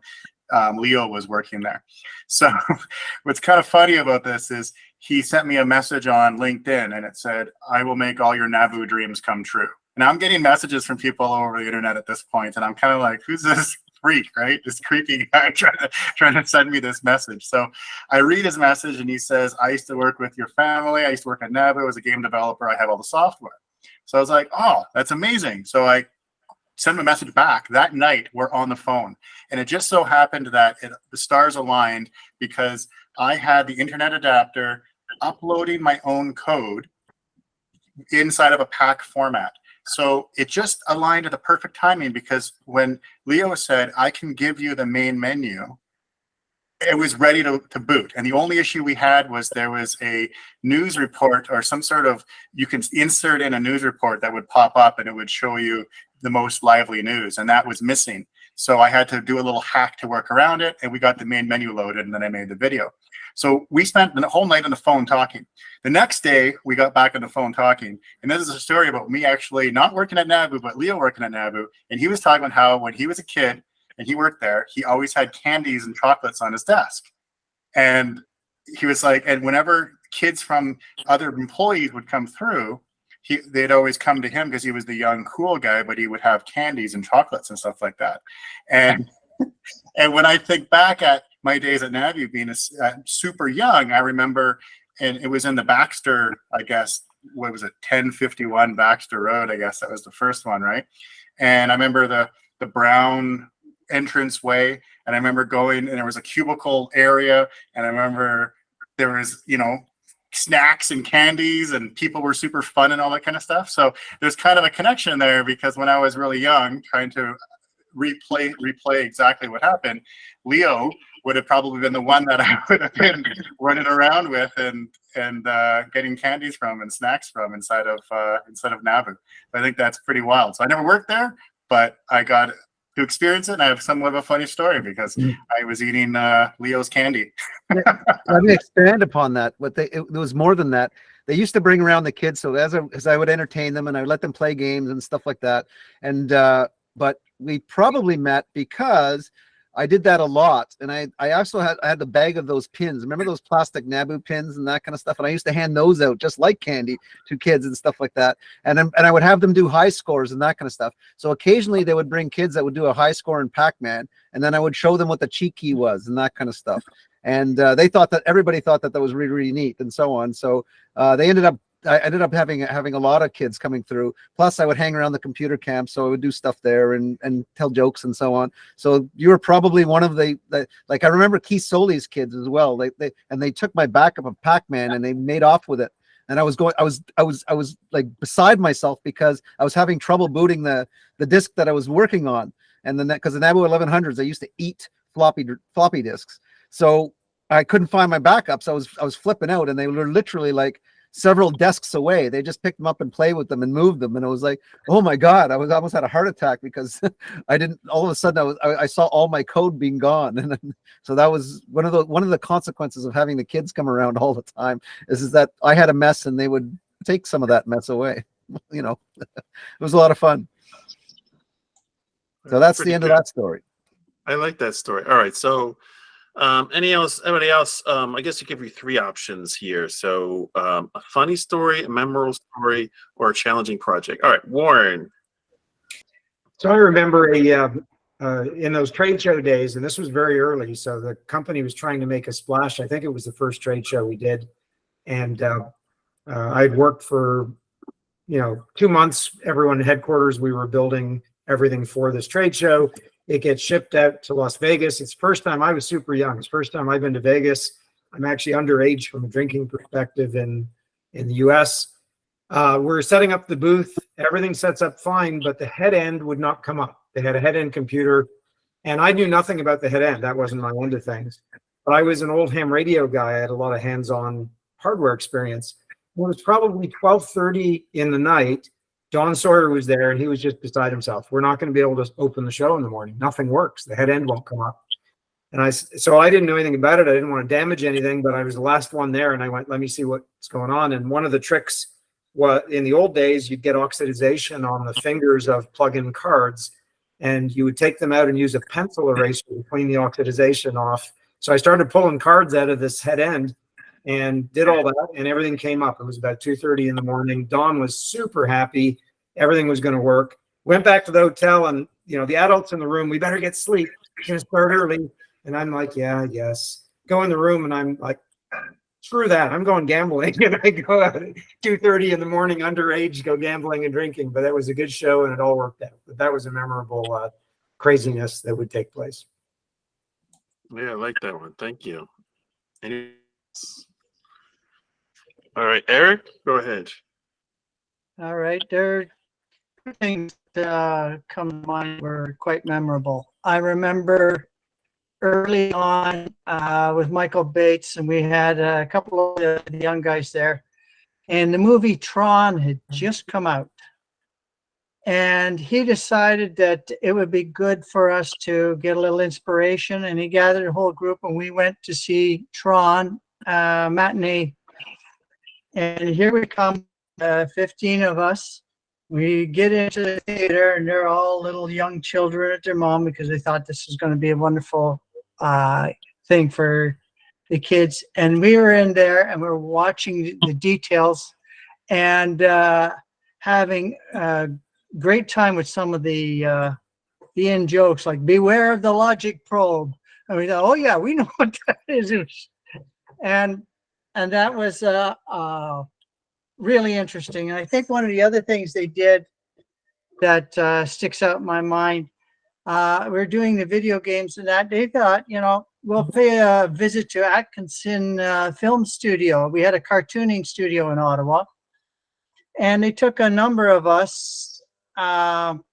Leo was working there. So what's kind of funny about this is he sent me a message on LinkedIn, and it said, "I will make all your NABU dreams come true." And I'm getting messages from people all over the internet at this point, and I'm kind of like, who's this freak, right? This creepy guy trying to send me this message. So I read his message, and he says, "I used to work with your family. I used to work at NABU as a game developer. I have all the software." So I was like, oh, that's amazing. So I sent him a message back. That night, we're on the phone. And it just so happened that the stars aligned because I had the internet adapter uploading my own code inside of a pack format. So it just aligned at the perfect timing, because when Leo said, "I can give you the main menu," it was ready to boot. And the only issue we had was there was a news report or some sort of, you can insert in a news report that would pop up and it would show you the most lively news, and that was missing. So I had to do a little hack to work around it, and we got the main menu loaded, and then I made the video. So we spent the whole night on the phone talking. The next day, we got back on the phone talking, and this is a story about me actually not working at NABU, but Leo working at NABU, and he was talking about how when he was a kid and he worked there, he always had candies and chocolates on his desk. And he was like, and whenever kids from other employees would come through, they'd always come to him because he was the young, cool guy, but he would have candies and chocolates and stuff like that. And And when I think back at my days at NABU being super young, I remember, and it was in the Baxter, I guess, what was it, 1051 Baxter Road, I guess that was the first one, right? And I remember the brown entrance way, and I remember going, and there was a cubicle area, and I remember there was, you know, snacks and candies, and people were super fun and all that kind of stuff. So there's kind of a connection there, because when I was really young, trying to replay exactly what happened, Leo would have probably been the one that I would have been running around with and getting candies from and snacks from inside of NABU. I think that's pretty wild. So I never worked there, but I got to experience it, and I have somewhat of a funny story because I was eating Leo's candy. Let me expand upon that. It was more than that. They used to bring around the kids, so as I would entertain them and I would let them play games and stuff like that. And but we probably met because I did that a lot, and I also had the bag of those pins. Remember those plastic NABU pins and that kind of stuff? And I used to hand those out just like candy to kids and stuff like that. And I would have them do high scores and that kind of stuff. So occasionally they would bring kids that would do a high score in Pac-Man, and then I would show them what the cheat key was and that kind of stuff. And everybody thought that was really, really neat and so on. So I ended up having a lot of kids coming through. Plus I would hang around the computer camp, so I would do stuff there and tell jokes and so on. So you were probably one of the like, I remember Keith Soli's kids as well. They took my backup of Pac-Man and they made off with it. And I was like beside myself because I was having trouble booting the disc that I was working on. And then because the NABU 1100s, they used to eat floppy disks. So I couldn't find my backups. I was flipping out, and they were literally like several desks away. They just picked them up and played with them and moved them. And it was like, oh my God, I almost had a heart attack because all of a sudden I saw all my code being gone. And so that was one of the consequences of having the kids come around all the time is that I had a mess and they would take some of that mess away. You know, it was a lot of fun. So that's the end of that story. I like that story. All right. So anybody else? I guess you give you three options here. So a funny story, a memorable story, or a challenging project. All right, Warren. So I remember in those trade show days, and this was very early, so the company was trying to make a splash. I think it was the first trade show we did. And I'd worked for 2 months. Everyone in headquarters, we were building everything for this trade show. It gets shipped out to Las Vegas. It's the first time. I was super young. It's the first time I've been to Vegas. I'm actually underage from a drinking perspective in the US. We're setting up the booth. Everything sets up fine, but the head end would not come up. They had a head end computer, and I knew nothing about the head end. That wasn't my end of things. But I was an old ham radio guy. I had a lot of hands-on hardware experience. It was probably 12:30 in the night. Don Sawyer was there, and he was just beside himself. We're not going to be able to open the show in the morning. Nothing works. The head end won't come up. And so I didn't know anything about it. I didn't want to damage anything, but I was the last one there, and I went, let me see what's going on. And one of the tricks was, in the old days, you'd get oxidization on the fingers of plug-in cards, and you would take them out and use a pencil eraser to clean the oxidization off. So I started pulling cards out of this head end and did all that, and everything came up. It was about 2:30 in the morning. Don was super happy. Everything was going to work. Went back to the hotel, and the adults in the room, we better get sleep. We're going to start early. And I'm like, yeah, I guess. Go in the room, and I'm like, screw that. I'm going gambling. And I go out at 2:30 in the morning, underage, go gambling and drinking. But that was a good show, and it all worked out. But that was a memorable craziness that would take place. Yeah, I like that one. Thank you. All right, Eric, go ahead. All right, there are two things that come to mind were quite memorable. I remember early on with Michael Bates, and we had a couple of the young guys there, and the movie Tron had just come out. And he decided that it would be good for us to get a little inspiration, and he gathered a whole group, and we went to see Tron matinee. And here we come, 15 of us. We get into the theater, and they're all little young children at their mom because they thought this was going to be a wonderful thing for the kids. And we were in there, and we were watching the details and having a great time with some of the the in jokes like "Beware of the logic probe." And we thought, "Oh yeah, we know what that is," and that was really interesting. And I think one of the other things they did that sticks out in my mind, we're doing the video games, and that they thought, you know, we'll pay a visit to Atkinson Film Studio. We had a cartooning studio in Ottawa, and they took a number of us up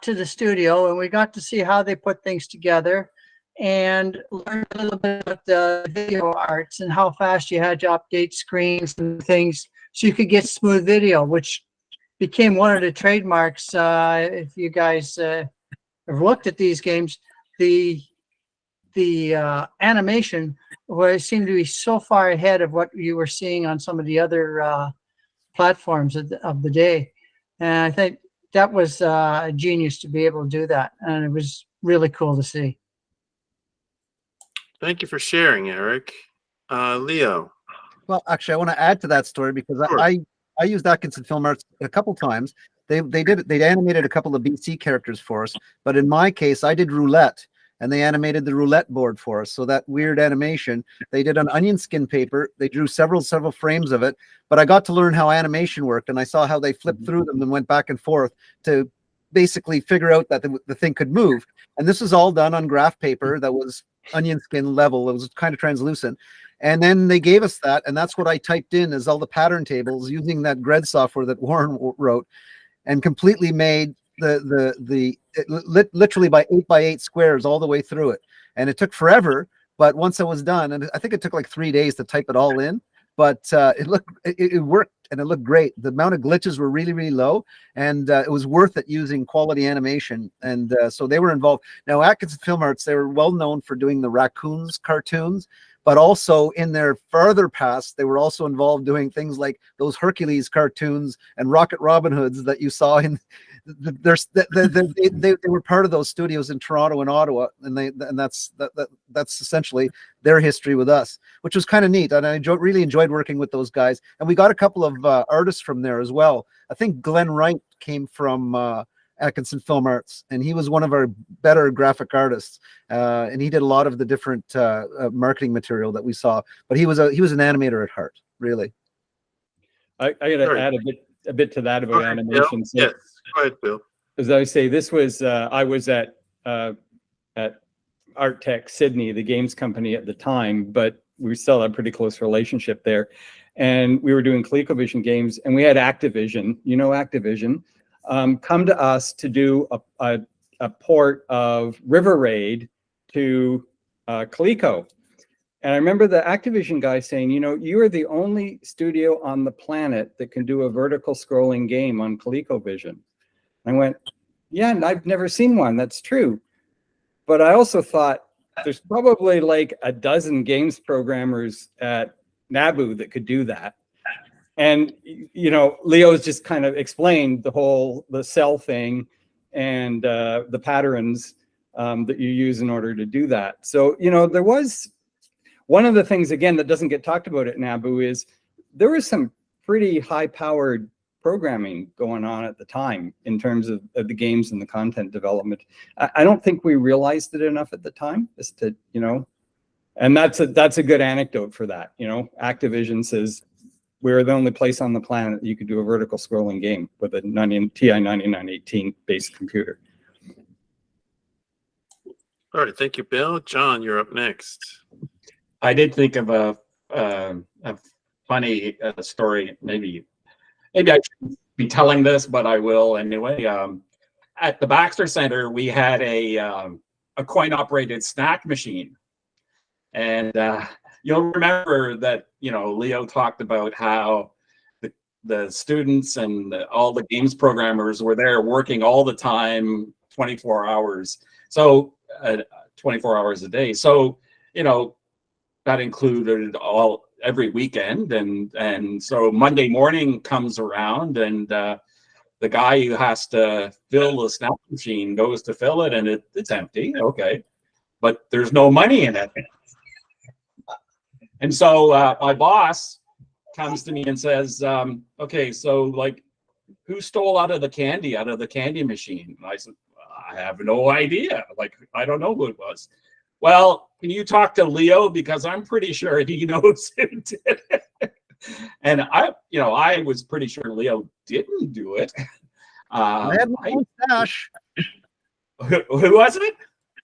to the studio, and we got to see how they put things together and learn a little bit about the video arts and how fast you had to update screens and things so you could get smooth video, which became one of the trademarks. If you guys have looked at these games, the animation seemed to be so far ahead of what you were seeing on some of the other platforms of the day. And I think that was a genius to be able to do that. And it was really cool to see. Thank you for sharing, Eric. Leo. Well, actually, I want to add to that story because Sure. I used Atkinson Film Arts a couple times. They animated a couple of BC characters for us, but in my case, I did roulette, and they animated the roulette board for us. So that weird animation they did on onion skin paper. They drew several frames of it, but I got to learn how animation worked, and I saw how they flipped through them and went back and forth to basically figure out that the thing could move. And this was all done on graph paper that was onion skin level. It was kind of translucent. And then they gave us that, and that's what I typed in as all the pattern tables using that Gred software that Warren wrote, and completely made literally by 8x8 squares all the way through it. And it took forever, but once I was done, and I think it took like 3 days to type it all in, but it worked and it looked great. The amount of glitches were really, really low, and it was worth it using quality animation. And so they were involved. Now, Atkinson Film Arts, they were well known for doing the raccoons cartoons, but also in their farther past, they were also involved doing things like those Hercules cartoons and Rocket Robin Hoods that you saw in they were part of those studios in Toronto and Ottawa, and that's essentially their history with us, which was kind of neat. And I really enjoyed working with those guys. And we got a couple of artists from there as well. I think Glenn Wright came from Atkinson Film Arts, and he was one of our better graphic artists, and he did a lot of the different marketing material that we saw. But he was an animator at heart, really. I got to add a bit to that about animation. So, yes, go ahead, Bill. As I say, this was I was at Art Tech Sydney, the games company at the time, but we still had a pretty close relationship there. And we were doing ColecoVision games, and we had Activision, Activision, come to us to do a port of River Raid to Coleco. And I remember the Activision guy saying, you are the only studio on the planet that can do a vertical scrolling game on ColecoVision. I went, yeah, and I've never seen one. That's true. But I also thought there's probably like a dozen games programmers at NABU that could do that. And, Leo's just kind of explained the cell thing and the patterns that you use in order to do that. So, there was one of the things, again, that doesn't get talked about at NABU is there was some pretty high-powered programming going on at the time in terms of the games and the content development. I don't think we realized it enough at the time as to, and that's a good anecdote for that. Activision says we're the only place on the planet that you could do a vertical scrolling game with a TI 9918 based computer. All right, thank you, Bill. John, you're up next. I did think of a funny story. Maybe I shouldn't be telling this, but I will anyway. At the Baxter Center, we had a coin-operated snack machine, and you'll remember that Leo talked about how the students and all the games programmers were there working all the time, 24 hours. So 24 hours a day. So that included every weekend, and so Monday morning comes around, and the guy who has to fill the snack machine goes to fill it, and it's empty. Okay, but there's no money in it. And so my boss comes to me and says, okay, so like, who stole out of the candy machine? And I said, I have no idea. Like, I don't know who it was. Well, can you talk to Leo? Because I'm pretty sure he knows who did it. And I was pretty sure Leo didn't do it. I had my own stash. Who was it?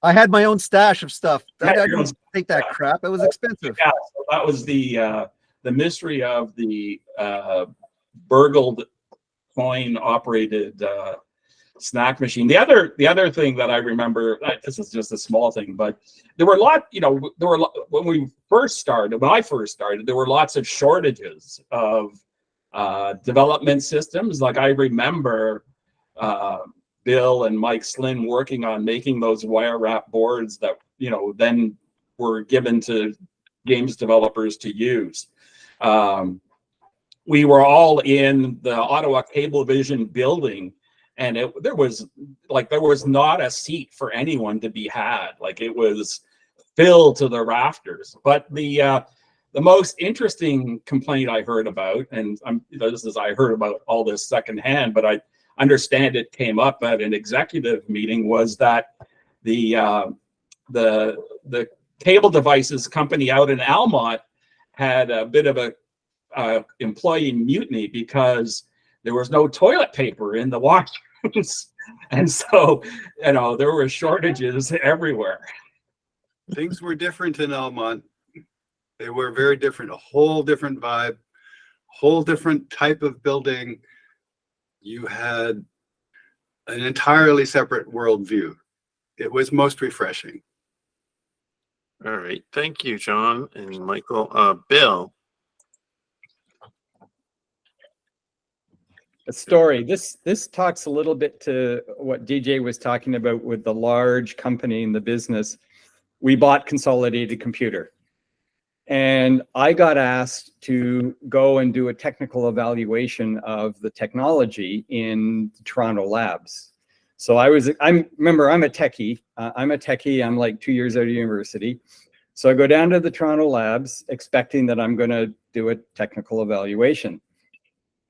I had my own stash of stuff. I Yeah, didn't take that crap. It was expensive. Yeah, so that was the mystery of the burgled coin-operated snack machine. The other thing that I remember, this is just a small thing, but there were a lot. When I first started, there were lots of shortages of development systems. Like, I remember Bill and Mike Slynn working on making those wire wrap boards that then were given to games developers to use. We were all in the Ottawa Cablevision building, and there was not a seat for anyone to be had. Like, it was filled to the rafters. But the most interesting complaint I heard about, and I heard about all this secondhand, but I understand it came up at an executive meeting, was that the cable devices company out in Almont had a bit of a employee mutiny because there was no toilet paper in the washrooms, and so there were shortages everywhere. Things were different in Almont. They were very different, a whole different vibe, whole different type of building. You had an entirely separate worldview. It was most refreshing. All right. Thank you, John and Michael. Bill. A story. This talks a little bit to what DJ was talking about with the large company in the business. We bought Consolidated Computer, and I got asked to go and do a technical evaluation of the technology in the Toronto labs. So remember, I'm a techie. I'm like 2 years out of university. So I go down to the Toronto labs expecting that I'm going to do a technical evaluation.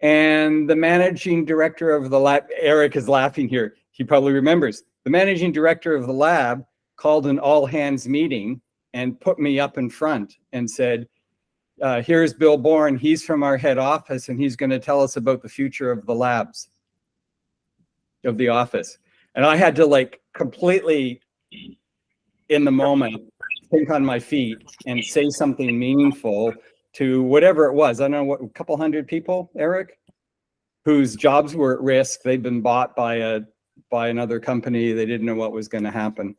And the managing director of the lab, Eric is laughing here. He probably remembers. The managing director of the lab called an all hands meeting and put me up in front and said, here's Bill Bourne. He's from our head office, and he's going to tell us about the future of the labs, of the office. And I had to completely in the moment think on my feet and say something meaningful to whatever it was. I don't know, what, a couple hundred people, Eric, whose jobs were at risk. They'd been bought by another company. They didn't know what was going to happen.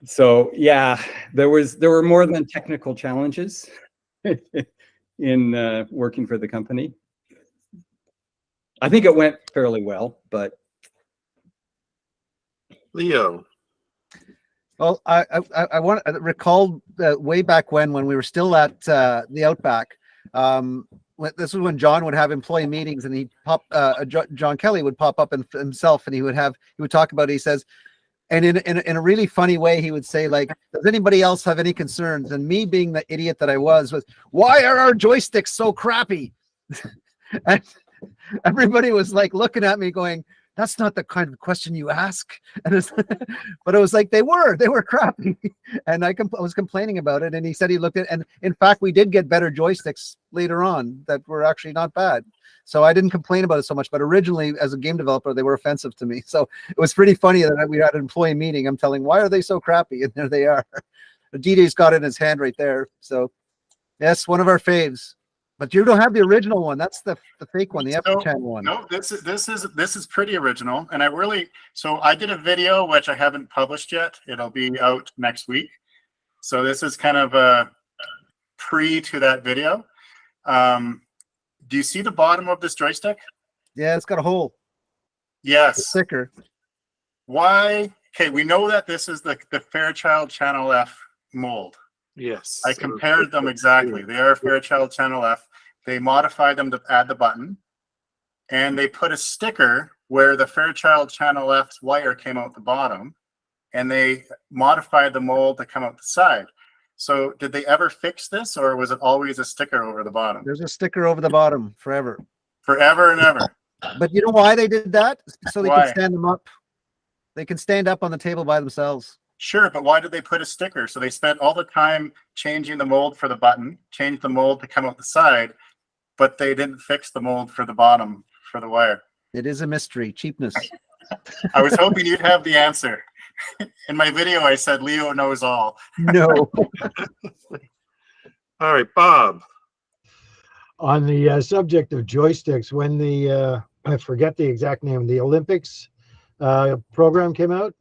So yeah, there were more than technical challenges in working for the company. I think it went fairly well, but Leo. Well, I recall way back when we were still at the Outback. This was when John would have employee meetings, and John Kelly would pop up himself, and he would talk about it. He says, and in a really funny way, he would say, like, does anybody else have any concerns? And me, being the idiot that I was, why are our joysticks so crappy? And everybody was like looking at me going, that's not the kind of question you ask. But it was like, they were crappy. And I was complaining about it. And he said he looked at, and in fact, we did get better joysticks later on that were actually not bad. So I didn't complain about it so much, but originally as a game developer, they were offensive to me. So it was pretty funny that we had an employee meeting. I'm telling, why are they so crappy? And there they are. DJ's got it in his hand right there. So yes, one of our faves. But you don't have the original one. That's the fake one, the F10 one. No, this is pretty original. And I did a video which I haven't published yet. It'll be out next week. So this is kind of a pre to that video. Do you see the bottom of this joystick? Yeah, it's got a hole. Yes. It's thicker. Why? Okay, we know that this is the Fairchild Channel F mold. Yes. I compared them exactly. They are Fairchild Channel F. They modified them to add the button, and they put a sticker where the Fairchild Channel F's wire came out the bottom, and they modified the mold to come out the side. So did they ever fix this, or was it always a sticker over the bottom? There's a sticker over the bottom forever. Forever and ever. But you know why they did that? So they Why? could stand them up. They can stand up on the table by themselves. Sure, but why did they put a sticker? So they spent all the time changing the mold for the button, changed the mold to come out the side, but they didn't fix the mold for the bottom for the wire. It is a mystery. Cheapness. I was hoping you'd have the answer. In my video, I said Leo knows all. No. All right, Bob. On the subject of joysticks, when the I forget the exact name, the Olympics program came out,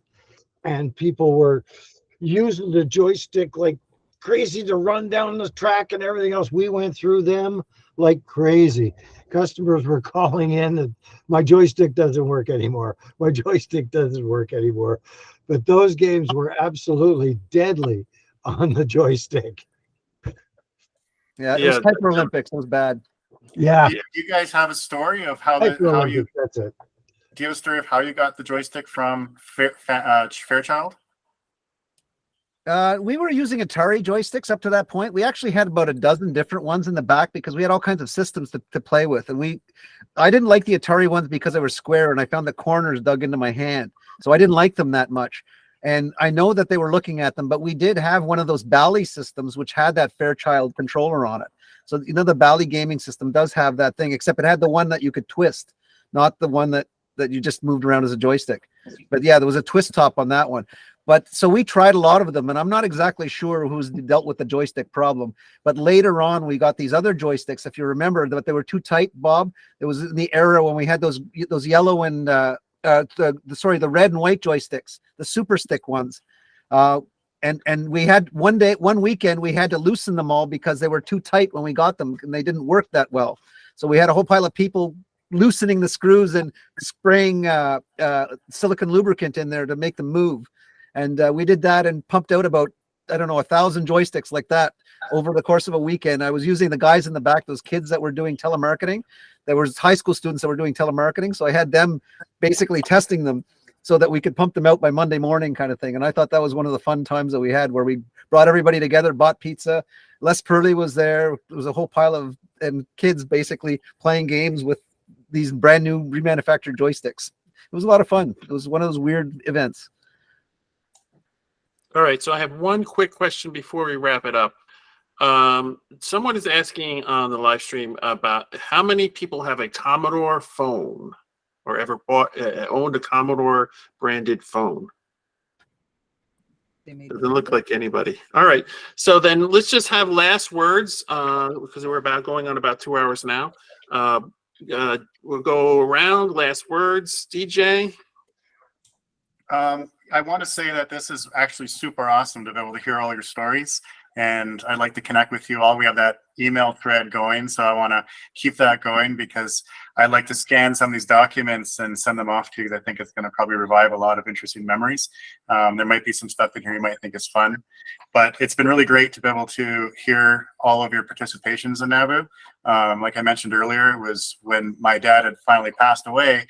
and people were using the joystick like crazy to run down the track and everything else. We went through them like crazy. Customers were calling in that my joystick doesn't work anymore. My joystick doesn't work anymore. But those games were absolutely deadly on the joystick. Yeah, it was Hyper Olympics. It was bad. Yeah. Do you guys have a story of how Hyper how Olympics, you? that's it. Do you have a story of how you got the joystick from Fairchild? We were using Atari joysticks up to that point. We actually had about a dozen different ones in the back because we had all kinds of systems to play with. And I didn't like the Atari ones because they were square and I found the corners dug into my hand. So I didn't like them that much. And I know that they were looking at them, but we did have one of those Bally systems, which had that Fairchild controller on it. So, you know, the Bally gaming system does have that thing, except it had the one that you could twist, not the one that you just moved around as a joystick. But yeah, there was a twist top on that one. But so we tried a lot of them, and I'm not exactly sure who's dealt with the joystick problem. But later on, we got these other joysticks. If you remember, that they were too tight, Bob. It was in the era when we had those yellow and the red and white joysticks, the super stick ones. And we had one weekend we had to loosen them all because they were too tight when we got them and they didn't work that well. So we had a whole pile of people loosening the screws and spraying silicone lubricant in there to make them move. And we did that and pumped out about, I don't know, 1,000 joysticks like that over the course of a weekend. I was using the guys in the back, those kids that were doing telemarketing. There was high school students that were doing telemarketing. So I had them basically testing them so that we could pump them out by Monday morning kind of thing. And I thought that was one of the fun times that we had where we brought everybody together, bought pizza. Les Purley was there. There was a whole pile of kids basically playing games with these brand new remanufactured joysticks. It was a lot of fun. It was one of those weird events. All right, so I have one quick question before we wrap it up. Someone is asking on the live stream about how many people have a Commodore phone or ever owned a Commodore branded phone. Doesn't look like anybody. All right, so then let's just have last words because we're going on about 2 hours now. We'll go around, last words. DJ? I want to say that this is actually super awesome to be able to hear all your stories, and I'd like to connect with you all. We have that email thread going, so I want to keep that going because I'd like to scan some of these documents and send them off to you because I think it's going to probably revive a lot of interesting memories. There might be some stuff in here you might think is fun, but it's been really great to be able to hear all of your participations in NABU. Like I mentioned earlier, it was when my dad had finally passed away.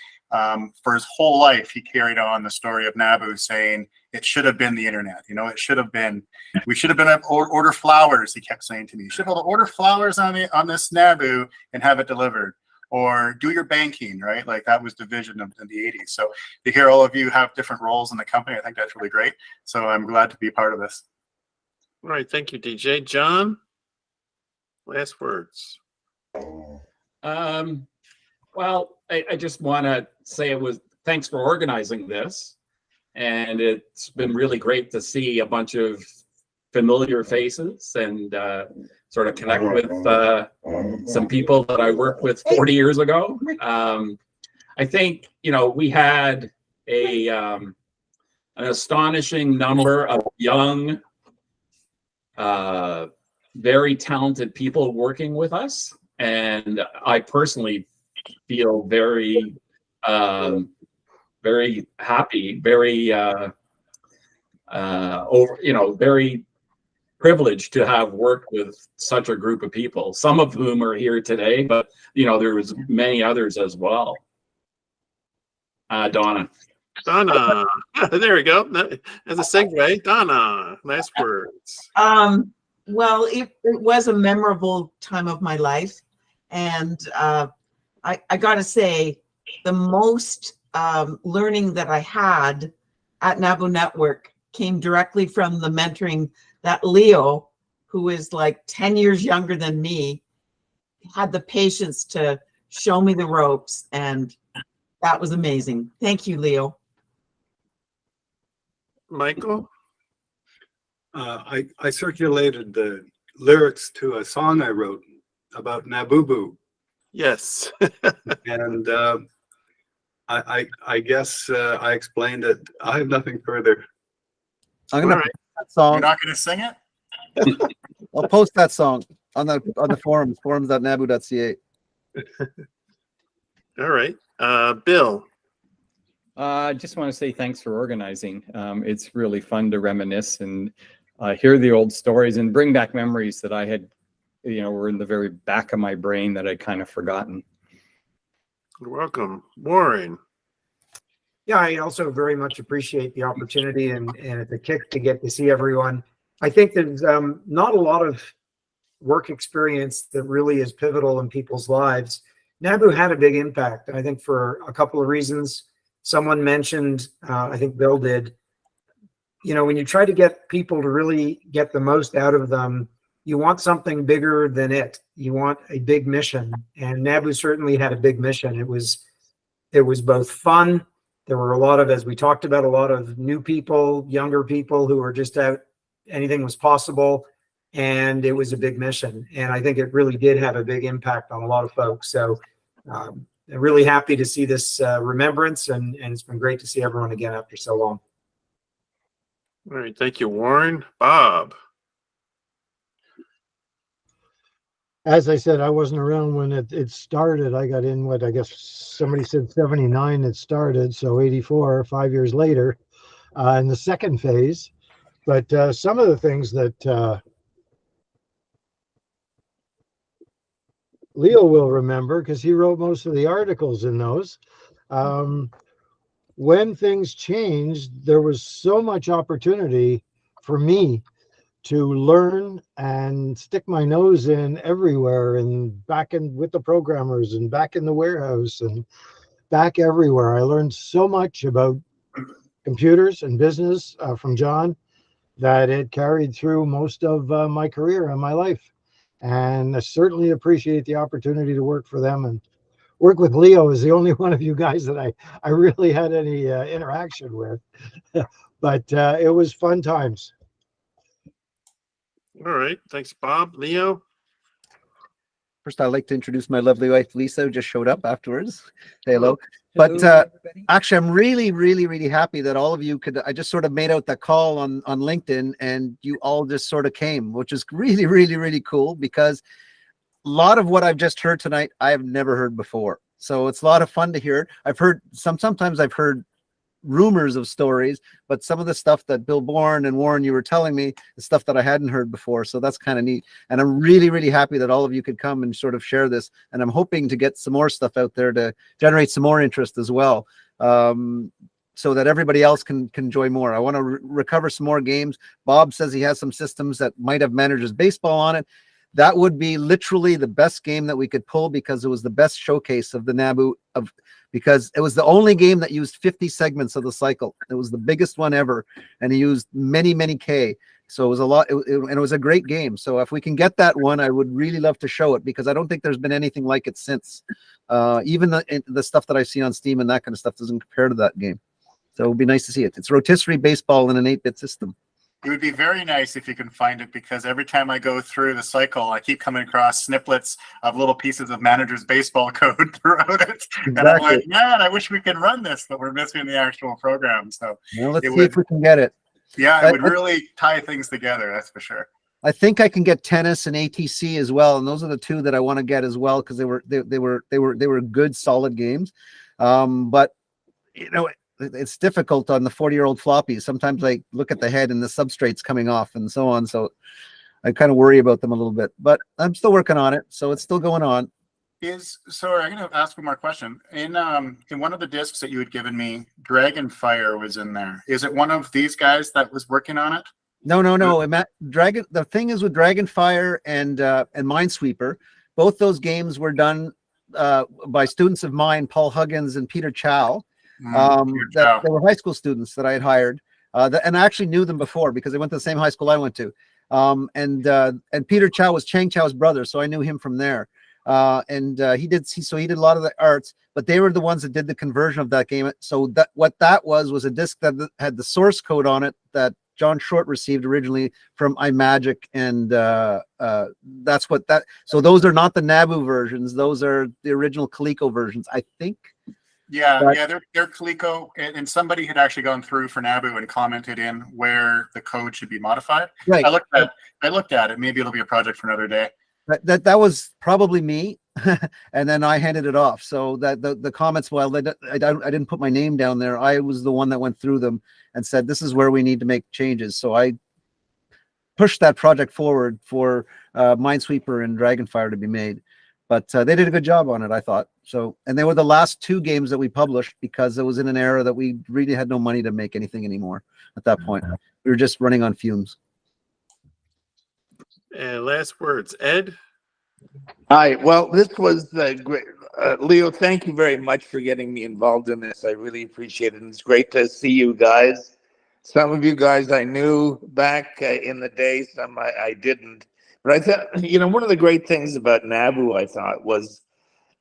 For his whole life, he carried on the story of NABU, saying it should have been the internet. You know, it should have been. We should have been able to order flowers. He kept saying to me, "You should be able to order flowers on this NABU and have it delivered, or do your banking." Right, like that was the vision of in the '80s. So to hear all of you have different roles in the company, I think that's really great. So I'm glad to be part of this. All right, thank you, DJ. John, last words. Well, I just want to say thanks for organizing this. And it's been really great to see a bunch of familiar faces and sort of connect with some people that I worked with 40 years ago. I think, you know, we had an astonishing number of young, very talented people working with us. And I personally feel very, very happy, very, very privileged to have worked with such a group of people. Some of whom are here today, but you know there was many others as well. Donna. Donna, there we go. As a segue, Donna, last words. Well, it was a memorable time of my life, and I got to say, the most learning that I had at NABU Network came directly from the mentoring that Leo, who is like 10 years younger than me, had the patience to show me the ropes, and that was amazing. Thank you, Leo. Michael? I circulated the lyrics to a song I wrote about NABU. Yes. And I guess I explained it. I have nothing further. I'm gonna All right. post that song. You're not going to sing it? I'll post that song on the forums.nabu.ca. All right. Bill? I just want to say thanks for organizing. It's really fun to reminisce and hear the old stories and bring back memories that I had, were in the very back of my brain that I'd kind of forgotten. You're welcome. Warren? Yeah, I also very much appreciate the opportunity and it's a kick to get to see everyone. I think there's not a lot of work experience that really is pivotal in people's lives. NABU had a big impact, I think, for a couple of reasons. Someone mentioned, I think Bill did, when you try to get people to really get the most out of them, you want something bigger than it. You want a big mission, and NABU certainly had a big mission. It was both fun. There were a lot of, as we talked about, a lot of new people, younger people who were just out, anything was possible, and it was a big mission. And I think it really did have a big impact on a lot of folks. So I'm really happy to see this remembrance, and it's been great to see everyone again after so long. All right. Thank you, Warren. Bob? As I said, I wasn't around when it started. I got in, I guess somebody said 79 it started, so 84, 5 years later, in the second phase. But some of the things that Leo will remember, because he wrote most of the articles in those, when things changed, there was so much opportunity for me to learn and stick my nose in everywhere, and back in with the programmers and back in the warehouse and back everywhere. I learned so much about computers and business from John that it carried through most of my career and my life. And I certainly appreciate the opportunity to work for them, and work with Leo is the only one of you guys that I really had any interaction with. But it was fun times. All right. Thanks, Bob. Leo? First, I'd like to introduce my lovely wife, Lisa, who just showed up afterwards. Say hello. But actually, I'm really, really, really happy that all of you could. I just sort of made out that call on LinkedIn, and you all just sort of came, which is really, really, really cool, because a lot of what I've just heard tonight, I have never heard before. So it's a lot of fun to hear. I've heard sometimes I've heard rumors of stories, but some of the stuff that Bill Bourne and Warren, you were telling me, is stuff that I hadn't heard before. So that's kind of neat. And I'm really, really happy that all of you could come and sort of share this. And I'm hoping to get some more stuff out there to generate some more interest as well, so that everybody else can enjoy more. I want to recover some more games. Bob says he has some systems that might have Manager's Baseball on it. That would be literally the best game that we could pull, because it was the best showcase of the NABU, because it was the only game that used 50 segments of the cycle. It was the biggest one ever, and he used many, many K. So it was a lot, and it was a great game. So if we can get that one, I would really love to show it, because I don't think there's been anything like it since. Even the stuff that I've seen on Steam and that kind of stuff doesn't compare to that game. So it would be nice to see it. It's rotisserie baseball in an 8-bit system. It would be very nice if you can find it, because every time I go through the cycle, I keep coming across snippets of little pieces of Manager's Baseball code throughout it. Exactly. And I'm like, man, I wish we could run this, but we're missing the actual program. So well, let's see if we can get it. Yeah, it would really tie things together, that's for sure. I think I can get tennis and ATC as well, and those are the two that I want to get as well, because they were good, solid games. But it's difficult on the 40-year-old floppies. Sometimes I look at the head and the substrate's coming off and so on. So I kind of worry about them a little bit, but I'm still working on it. So it's still going on. Sorry, I'm going to ask one more question. In one of the discs that you had given me, Dragonfire was in there. Is it one of these guys that was working on it? No. The thing is with Dragonfire and Minesweeper, both those games were done by students of mine, Paul Huggins and Peter Chow. That they were high school students that I had hired, and I actually knew them before because they went to the same high school I went to. And Peter Chow was Chang Chow's brother, so I knew him from there. He did a lot of the arts, but they were the ones that did the conversion of that game. So what that was a disc that had the source code on it that John Shortt received originally from iMagic, and that's what that. So those are not the NABU versions; those are the original Coleco versions, I think. Yeah, they're Coleco, and somebody had actually gone through for NABU and commented in where the code should be modified. Right. I looked at it. Maybe it'll be a project for another day. That was probably me, and then I handed it off. So that the comments, well, I didn't put my name down there. I was the one that went through them and said, this is where we need to make changes. So I pushed that project forward for Minesweeper and Dragonfire to be made. But they did a good job on it, I thought. So, and they were the last 2 games that we published because it was in an era that we really had no money to make anything anymore at that point. We were just running on fumes. And last words, Ed. Hi. Well, this was great. Leo, thank you very much for getting me involved in this. I really appreciate it. And it's great to see you guys. Some of you guys I knew back in the day, some I didn't. But I thought, one of the great things about NABU, I thought, was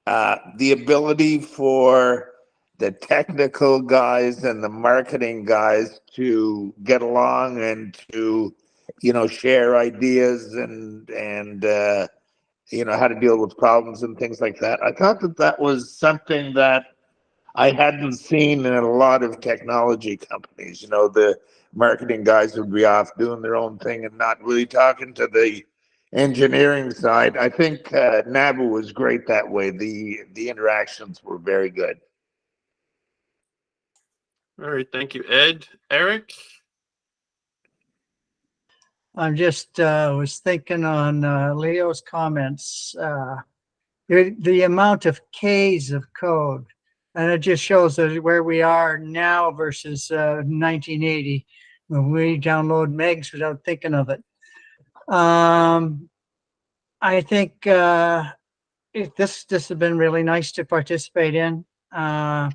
the ability for the technical guys and the marketing guys to get along and to, share ideas and how to deal with problems and things like that. I thought that was something that I hadn't seen in a lot of technology companies. The marketing guys would be off doing their own thing and not really talking to the engineering side. I think NABU was great that way. The interactions were very good. All right, thank you, Ed. Eric? I'm just was thinking on Leo's comments, the amount of Ks of code, and it just shows that where we are now versus 1980 when we download megs without thinking of it. I think this has been really nice to participate in and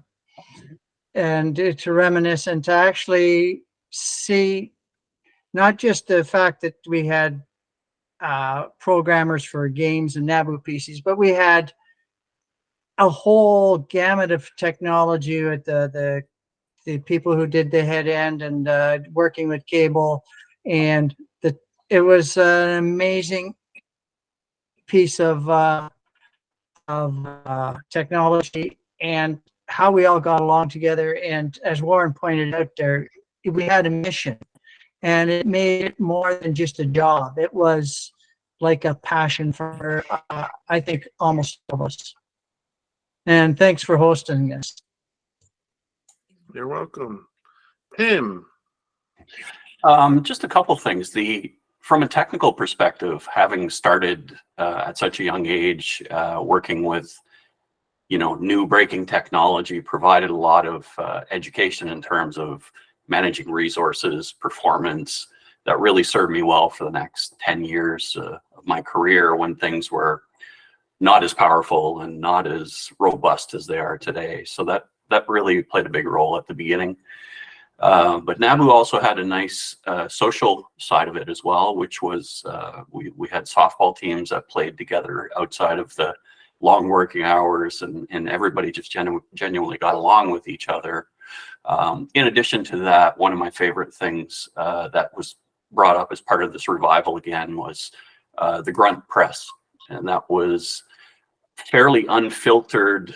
to reminisce and to actually see not just the fact that we had programmers for games and NABU PCs, but we had a whole gamut of technology with the people who did the head end and working with cable, and it was an amazing piece of technology and how we all got along together. And as Warren pointed out there, we had a mission, and it made it more than just a job. It was like a passion for, I think, almost all of us. And thanks for hosting this. You're welcome. Tim? Just a couple things. From a technical perspective, having started at such a young age, working with new breaking technology, provided a lot of education in terms of managing resources, performance, that really served me well for the next 10 years of my career when things were not as powerful and not as robust as they are today. So that really played a big role at the beginning. But NABU also had a nice social side of it as well, which was we had softball teams that played together outside of the long working hours, and everybody just genuinely got along with each other. In addition to that, one of my favorite things that was brought up as part of this revival again was the grunt press, and that was fairly unfiltered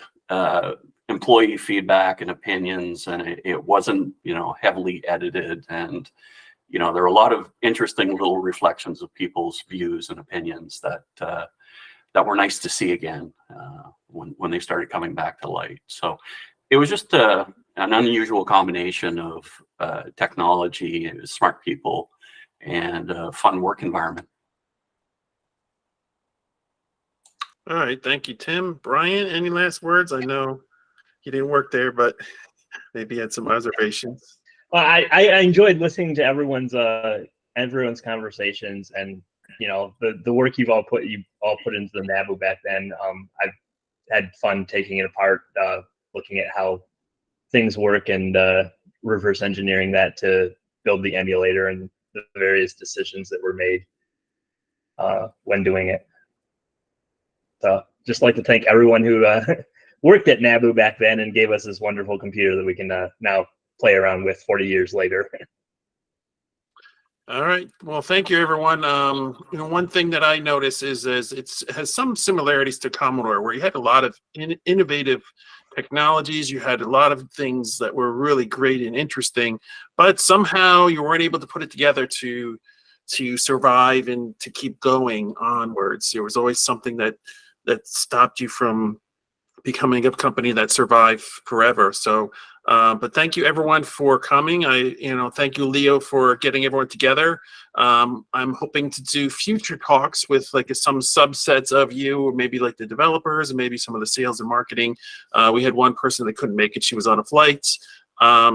employee feedback and opinions, and it wasn't heavily edited, and there were a lot of interesting little reflections of people's views and opinions that were nice to see again when they started coming back to light. So it was just an unusual combination of technology, smart people, and a fun work environment. All right, thank you, Tim. Brian, any last words? I know you didn't work there, but maybe you had some observations. Well, I enjoyed listening to everyone's conversations, and the work you all put into the NABU back then. I've had fun taking it apart, looking at how things work and reverse engineering that to build the emulator and the various decisions that were made when doing it. So just like to thank everyone who worked at NABU back then and gave us this wonderful computer that we can now play around with 40 years later. All right. Well, thank you, everyone. One thing that I notice is it has some similarities to Commodore, where you had a lot of innovative technologies. You had a lot of things that were really great and interesting, but somehow you weren't able to put it together to survive and to keep going onwards. There was always something that stopped you from becoming a company that survived forever. So, but thank you everyone for coming. Thank you, Leo, for getting everyone together. I'm hoping to do future talks with like some subsets of you, or maybe like the developers and maybe some of the sales and marketing. We had one person that couldn't make it. She was on a flight.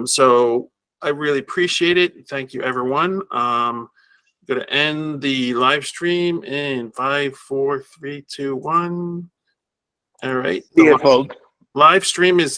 So I really appreciate it. Thank you, everyone. Going to end the live stream in 5, 4, 3, 2, 1. All right. See you, folks. Live stream is